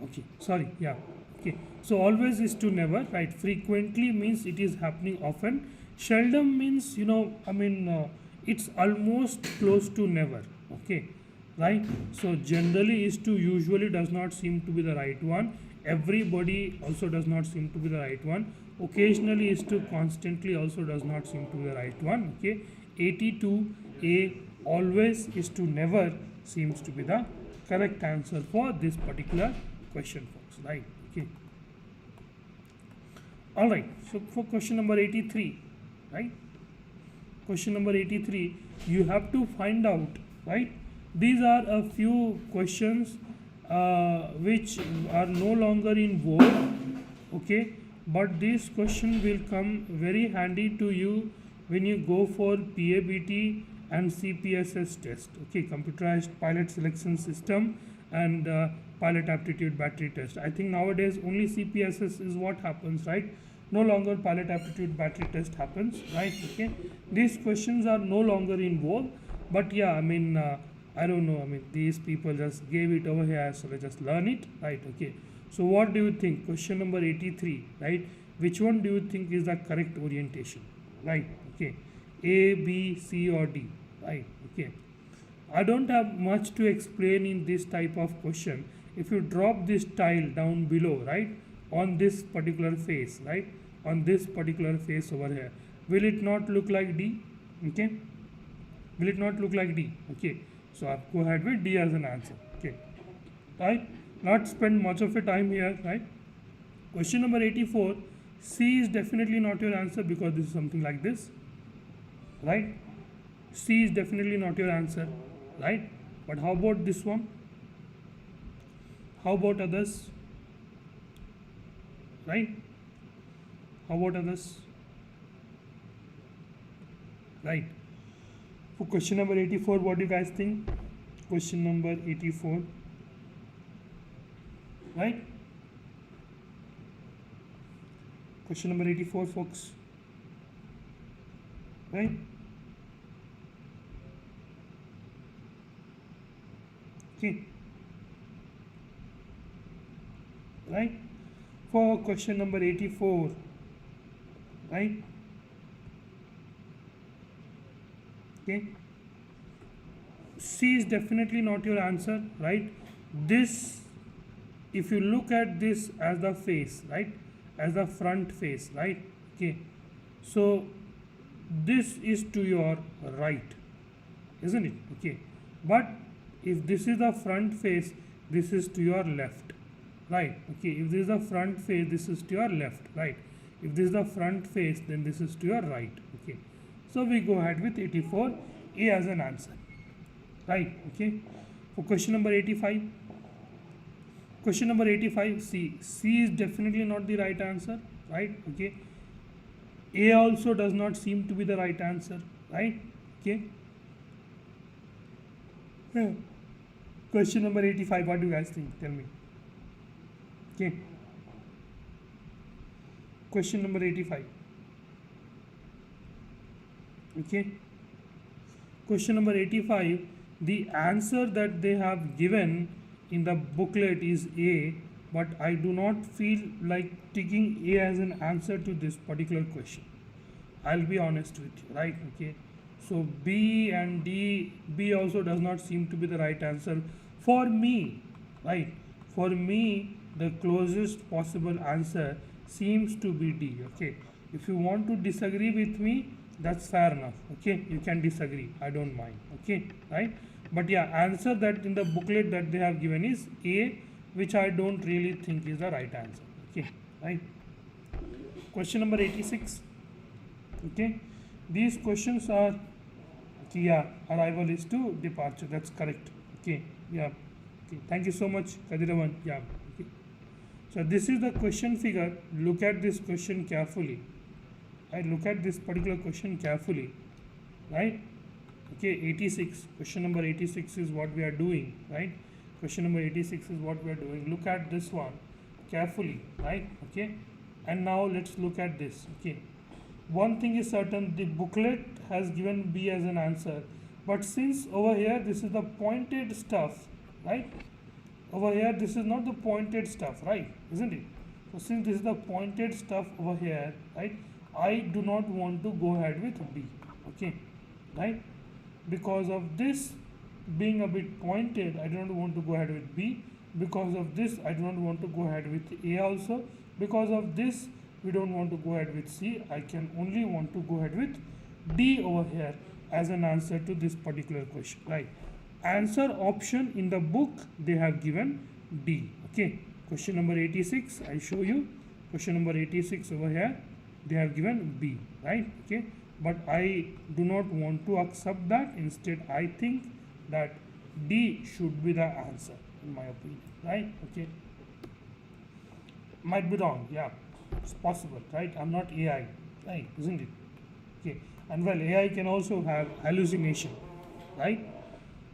Okay. Sorry. Yeah. Okay. So always is to never, right? Frequently means it is happening often. Seldom means it's almost close to never. Okay, right? So generally is to usually does not seem to be the right one. Everybody also does not seem to be the right one. Occasionally is to constantly also does not seem to be the right one. Okay, 82A, always is to never seems to be the correct answer for this particular question, folks, right? Okay, all right. So for question number 83, right? Question number 83, you have to find out, right? These are a few questions which are no longer in vogue, okay? But this question will come very handy to you when you go for PABT and CPSS test, okay? Computerized Pilot Selection System and Pilot Aptitude Battery Test. I think nowadays only CPSS is what happens, right? No longer Pilot Aptitude Battery Test happens, right? Okay, these questions are no longer in vogue, but yeah, I don't know, these people just gave it over here, so let's just learn it, right? Okay, so what do you think? Question number 83, right? Which one do you think is the correct orientation, right? Okay, A, B, C or D, right? Okay, I don't have much to explain in this type of question. If you drop this tile down below, right, on this particular face, right, on this particular face over here, will it not look like D? Okay, will it not look like D? Okay, so I'll go ahead with D as an answer. Okay, right, not spend much of your time here, right? Question number 84, C is definitely not your answer because this is something like this, right? C is definitely not your answer, right? But how about this one? How about others? Right? How about others? Right. For question number 84, what do you guys think? Question number 84. Right? Question number 84, folks. Right? Okay. Right? For question number 84, right? Okay, C is definitely not your answer, right? This, if you look at this as the face, right, as the front face, right? Okay, so this is to your right, isn't it? Okay, but if this is the front face, this is to your left, right? Okay, if this is the front face, this is to your left, right? If this is the front face, then this is to your right. Okay, so we go ahead with 84A as an answer, right? Okay, for question number 85. Question number 85, C. C is definitely not the right answer, right? Okay, A also does not seem to be the right answer, right? Okay. Question number 85, what do you guys think? Tell me. Okay. Question number 85. Okay. Question number 85, the answer that they have given in the booklet is A, but I do not feel like taking A as an answer to this particular question. I'll be honest with you, right? Okay. So B and D, B also does not seem to be the right answer for me, right? For me, the closest possible answer seems to be D. Okay, if you want to disagree with me, that's fair enough. Okay, you can disagree, I don't mind. Okay, right? But yeah, answer that in the booklet that they have given is A, which I don't really think is the right answer. Okay, right? Question number 86. Okay, these questions are, yeah, arrival is to departure. That's correct. Okay, yeah. Okay, thank you so much, Kadiravan. Yeah. Okay. So this is the question figure. Look at this question carefully. Right, look at this particular question carefully. Right. Okay, 86. Question number 86 is what we are doing. Right. Question number 86 is what we are doing. Look at this one carefully. Right. Okay. And now let's look at this. Okay. One thing is certain, the booklet has given B as an answer, but since over here this is the pointed stuff, right? Over here this is not the pointed stuff, right? Isn't it? So since this is the pointed stuff over here, right, I do not want to go ahead with B. Okay, right? Because of this being a bit pointed, I do not want to go ahead with B. Because of this, I do not want to go ahead with A also. Because of this, we don't want to go ahead with C. I can only want to go ahead with D over here as an answer to this particular question, right? Answer option in the book, they have given D. Okay, question number 86, I show you. Question number 86 over here, they have given B, right? Okay, but I do not want to accept that. Instead, I think that D should be the answer, in my opinion, right? Okay, might be wrong, yeah. It's possible, right? I'm not AI, right? Isn't it? Okay. And well, AI can also have hallucination, right?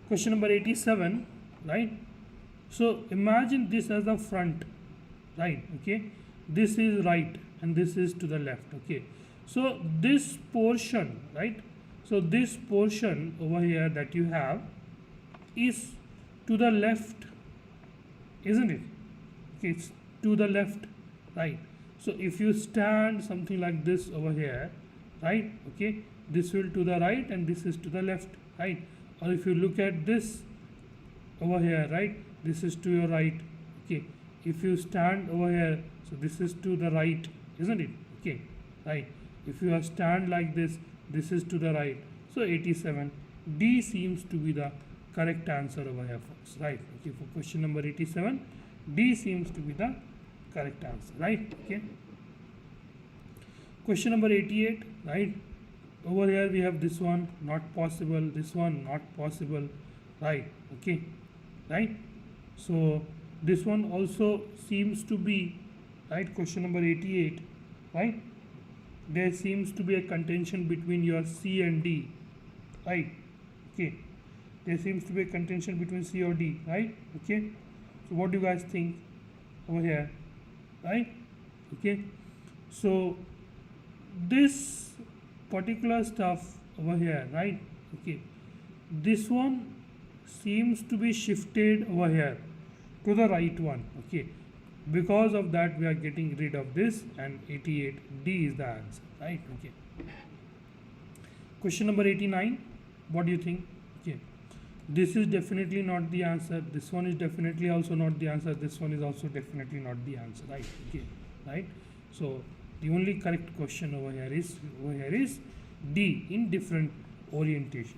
Question number 87, right? So imagine this as the front, right? Okay. This is right and this is to the left. Okay. So this portion, right? So this portion over here that you have is to the left, isn't it? Okay, it's to the left, right? So if you stand something like this over here, right? Okay, this will to the right and this is to the left, right? Or if you look at this over here, right? This is to your right. Okay, if you stand over here, so this is to the right, isn't it? Okay, right? If you stand like this, this is to the right. So 87, D seems to be the correct answer over here, folks, right? Okay, for question number 87, D seems to be the correct answer, right? Okay. Question number 88, right? Over here we have this one, not possible, this one, not possible, right? Okay, right? So this one also seems to be, right? Question number 88, right? There seems to be a contention between your C and D, right? Okay, there seems to be a contention between C or D, right? Okay, so what do you guys think over here, right? Okay, so this particular stuff over here, right? Okay, this one seems to be shifted over here to the right one. Okay, because of that we are getting rid of this, and 88, D is the answer, right? Okay, question number 89, what do you think? Okay, this is definitely not the answer, this one is definitely also not the answer, this one is also definitely not the answer, right? Okay, right? So the only correct question over here is D, in different orientation,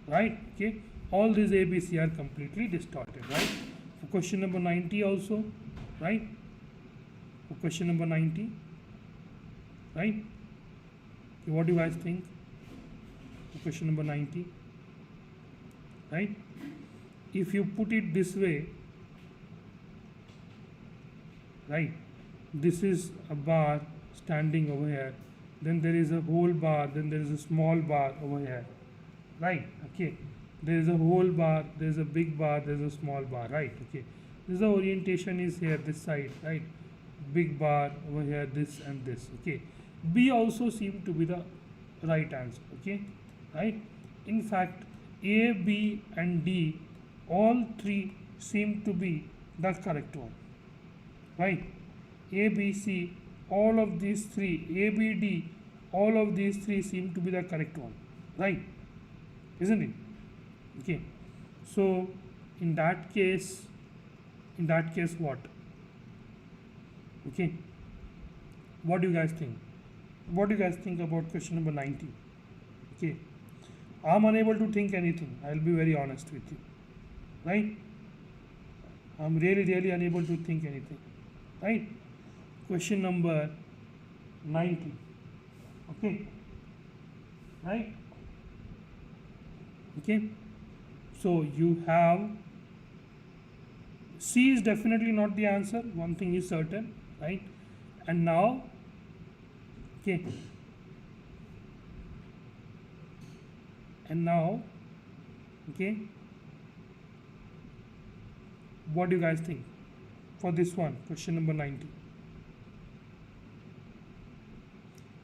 right? Okay, all these A, B, C are completely distorted, right? For question number 90 also, right? For question number 90, right? Okay, what do you guys think? For question number 90, right? If you put it this way, right, this is a bar standing over here, then there is a whole bar, then there is a small bar over here, right? Okay, there is a whole bar, there is a big bar, there is a small bar, right? Okay, this the orientation is here, this side, right? Big bar over here, this and this. Okay, B also seem to be the right answer. Okay, right? In fact, A, B and D, all three seem to be the correct one, right? A, B, C, all of these three, A, B, D, all of these three seem to be the correct one, right? Isn't it? Okay, so in that case what? Okay, what do you guys think? What do you guys think about question number 90? Okay, I'm unable to think anything, I'll be very honest with you, right? I'm really unable to think anything, right? Question number 90. Okay, right? Okay, so you have C is definitely not the answer, one thing is certain, right? And now, okay, and now, okay, what do you guys think for this one, question number 90?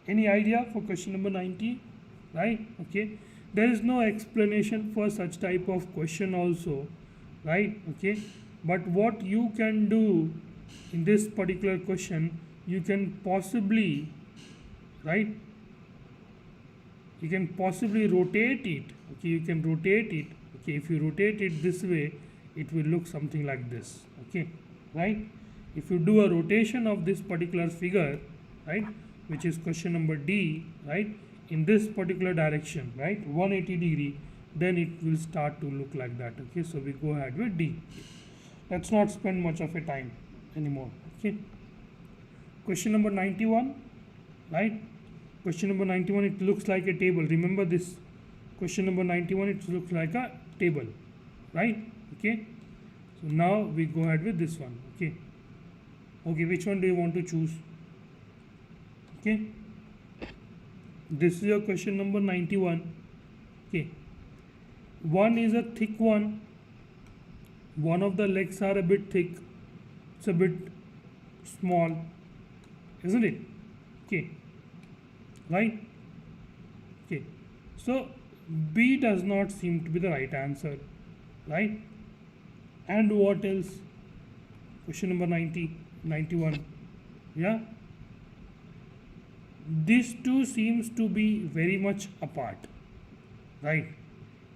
Any idea for question number 90? Right? Okay, there is no explanation for such type of question also, right? Okay, but what you can do in this particular question, you can possibly, right, you can possibly rotate it. Okay, you can rotate it. Okay, if you rotate it this way, it will look something like this. Okay, right? If you do a rotation of this particular figure, right, which is question number D, right, in this particular direction, right, 180 degree, then it will start to look like that. Okay, so we go ahead with D. Let's not spend much of a time anymore. Okay, question number 91, right? Question number 91, it looks like a table. Remember this question number 91, it looks like a table, right? Okay, so now we go ahead with this one. Okay, okay, which one do you want to choose? Okay, this is your question number 91. Okay, one is a thick one, one of the legs are a bit thick, it's a bit small, isn't it? Okay, right? Okay, so B does not seem to be the right answer, right? And what else? Question number 91. Yeah, these two seems to be very much apart, right?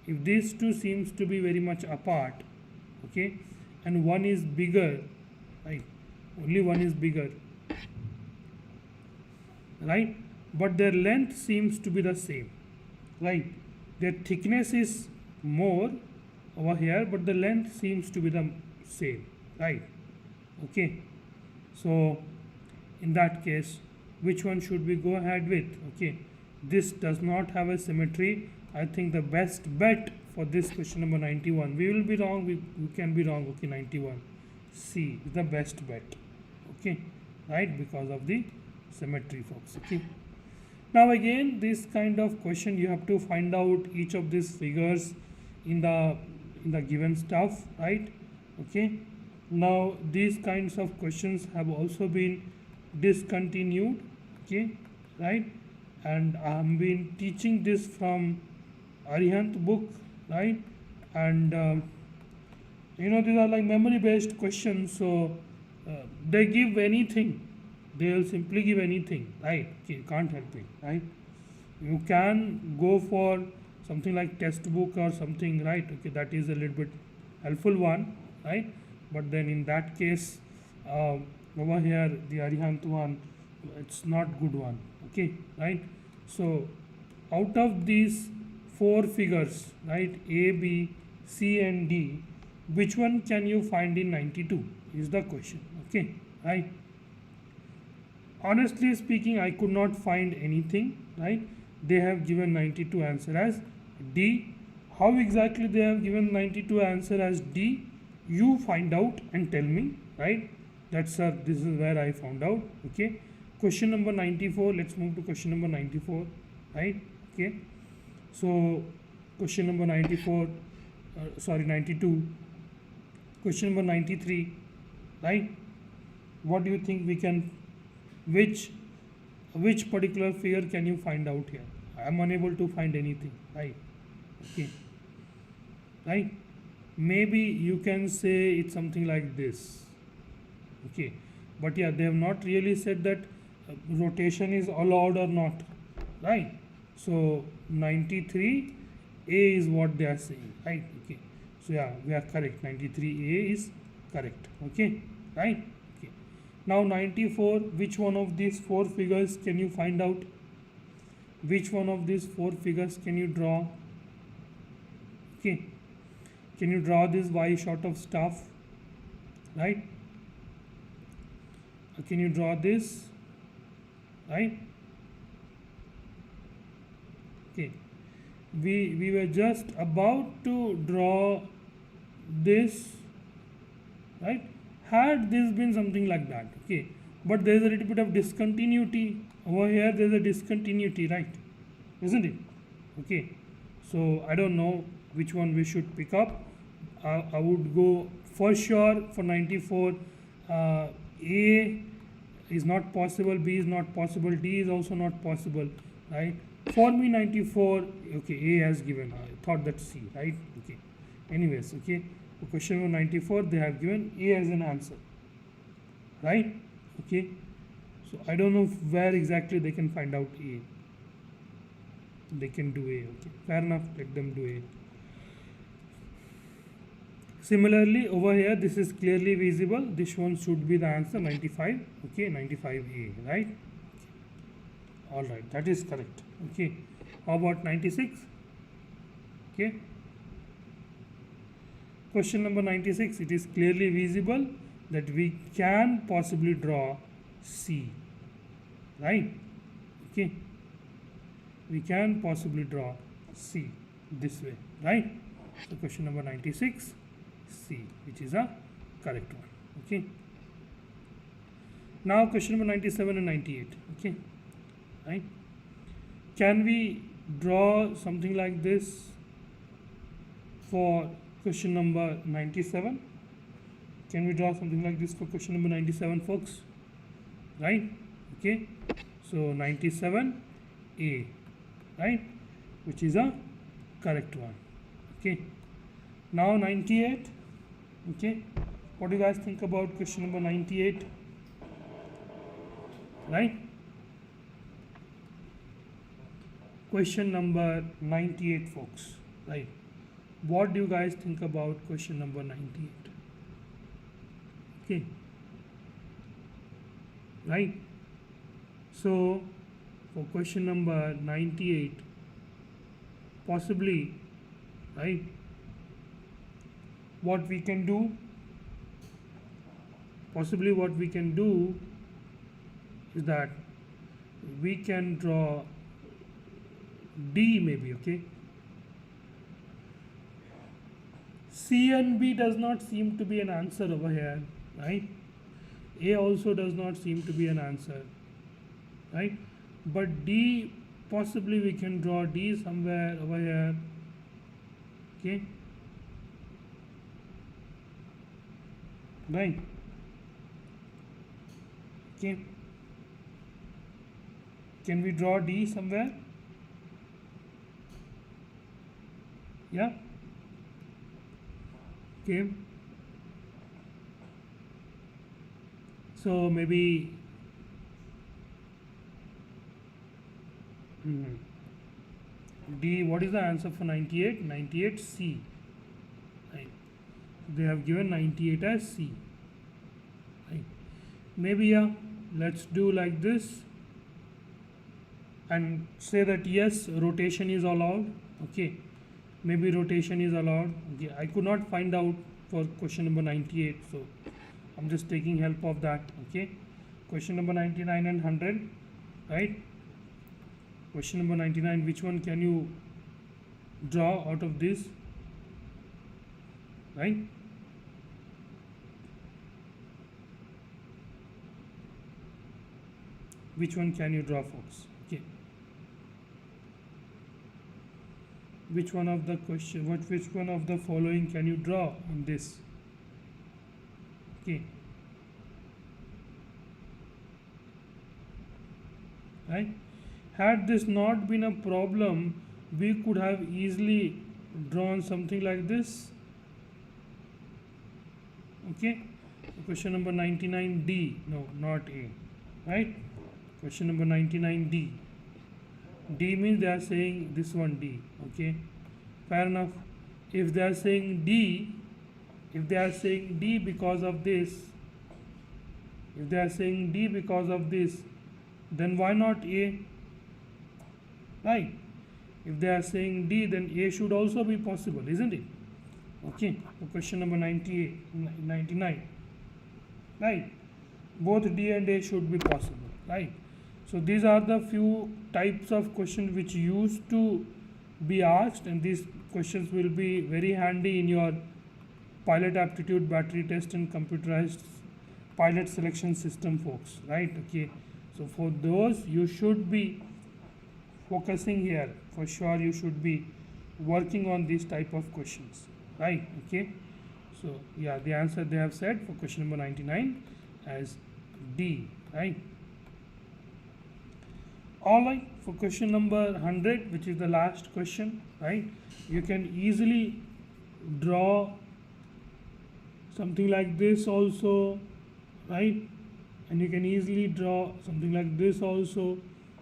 If these two seems to be very much apart, okay, and one is bigger, right, only one is bigger, right, but their length seems to be the same, right? Their thickness is more over here, but the length seems to be the same, right? Okay, so in that case, which one should we go ahead with? Okay, this does not have a symmetry. I think the best bet for this question number 91, we will be wrong, we can be wrong. Okay, 91, C is the best bet. Okay, right, because of the symmetry, folks. Okay, now again, this kind of question you have to find out each of these figures in the given stuff, right? Okay, now these kinds of questions have also been discontinued. Okay, right, and I have been teaching this from Arihant book, right? And these are like memory based questions, so they give anything, they will simply give anything, right? Okay, can't help it, right? You can go for something like test book or something, right? Okay, that is a little bit helpful one, right? But then in that case, over here the Arihant one it's not good one. Okay, right? So out of these four figures, right, A, B, C and D, which one can you find in 92 is the question. Okay, right? Honestly speaking, I could not find anything, right? They have given 92 answer as D. How exactly they have given 92 answer as D? You find out and tell me, right? This is where I found out. Okay. Question number 94. Let's move to question number 94, right? Okay. So question number 94, 92. Question number 93, right? What do you think we can, which particular figure can you find out here? I am unable to find anything, right? Okay, right? Maybe you can say it's something like this. Okay, but yeah, they have not really said that rotation is allowed or not, right? So 93 A is what they are saying, right? Okay, so yeah, we are correct. 93A is correct. Okay, right? Okay. Now 94, which one of these four figures can you find out? Which one of these four figures can you draw? Okay, can you draw this Y short of staff, right? Can you draw this, right? Okay, we were just about to draw this, right? Had this been something like that, okay, but there is a little bit of discontinuity over here. There is a discontinuity, right? Isn't it? Okay, so I don't know which one we should pick up. I would go for sure for 94. A is not possible, B is not possible, D is also not possible, right? For me 94, okay, A has given, I thought that C, right? Okay, anyways, okay, for question number 94 they have given A as an answer, right? Okay, so I don't know where exactly they can find out A. They can do A, okay, fair enough, let them do A. Similarly, over here, this is clearly visible. This one should be the answer, 95. Okay, 95A, right? All right, that is correct. Okay, how about 96? Okay, question number 96. It is clearly visible that we can possibly draw C, right? Okay, we can possibly draw C this way, right? So question number 96. C, which is a correct one. Okay, now question number 97 and 98. Okay, right? Can we draw something like this for question number 97? Can we draw something like this for question number 97, folks? Right? Okay, so 97A, right, which is a correct one. Okay, now 98. Okay, what do you guys think about question number 98? Right? Question number 98, folks. Right? What do you guys think about question number 98? Okay. Right? So, for question number 98, possibly, right, what we can do, is that we can draw D maybe, okay. C and B does not seem to be an answer over here, right? A also does not seem to be an answer, right? But D, possibly we can draw D somewhere over here, okay. Right? Okay. Can we draw D somewhere? Yeah. Okay. So maybe D, what is the answer for 98? 98 C. Right. They have given 98 as C. Right. Maybe yeah, let's do like this and say that yes, rotation is allowed. Okay, maybe rotation is allowed. Okay, I could not find out for question number 98, so I'm just taking help of that. Okay, question number 99 and 100, right? Question number 99, which one can you draw out of this, right? Which one can you draw, folks? Okay, which one of the question, which one of the following can you draw in this? Okay, right? Had this not been a problem, we could have easily drawn something like this. Okay, question number 99D, no, not A, right? Question number 99D. D means they are saying this one D. Okay, fair enough. If they are saying D, if they are saying D because of this, if they are saying D because of this, then why not A? Right? If they are saying D, then A should also be possible, isn't it? Okay, so question number 98, 99. Right? Both D and A should be possible, right? So these are the few types of questions which used to be asked, and these questions will be very handy in your pilot aptitude battery test and computerized pilot selection system, folks, right? Okay, so for those you should be focusing here. For sure you should be working on these type of questions, right? Okay, so yeah, the answer they have said for question number 99 as D, right? Alright, for question number 100, which is the last question, right? You can easily draw something like this also, right? And you can easily draw something like this also.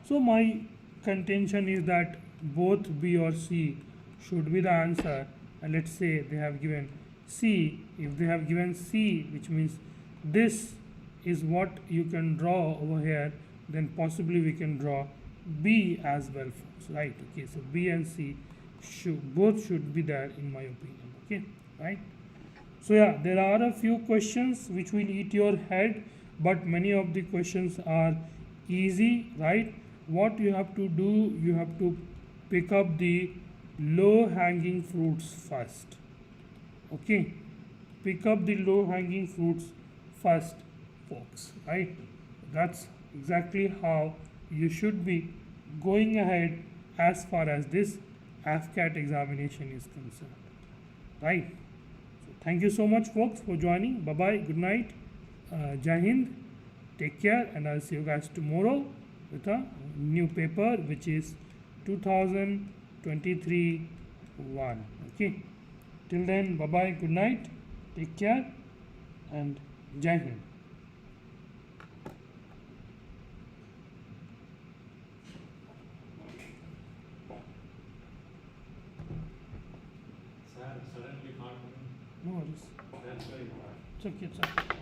So my contention is that both B or C should be the answer. And let's say they have given C. If they have given C, which means this is what you can draw over here, then possibly we can draw B as well, folks, right? Okay, so B and C both should be there in my opinion. Okay, right? So yeah, there are a few questions which will eat your head, but many of the questions are easy, right? What you have to do, you have to pick up the low hanging fruits first. Okay, pick up the low hanging fruits first, folks, right? That's exactly how you should be going ahead as far as this AFCAT examination is concerned, right? So thank you so much, folks, for joining. Bye bye, good night, Jai Hind, take care, and I'll see you guys tomorrow with a new paper which is 2023 1. Okay, till then, bye bye, good night, take care, and Jai Hind. Sir, suddenly not. No worries. That's very hard. It's okay, it's okay.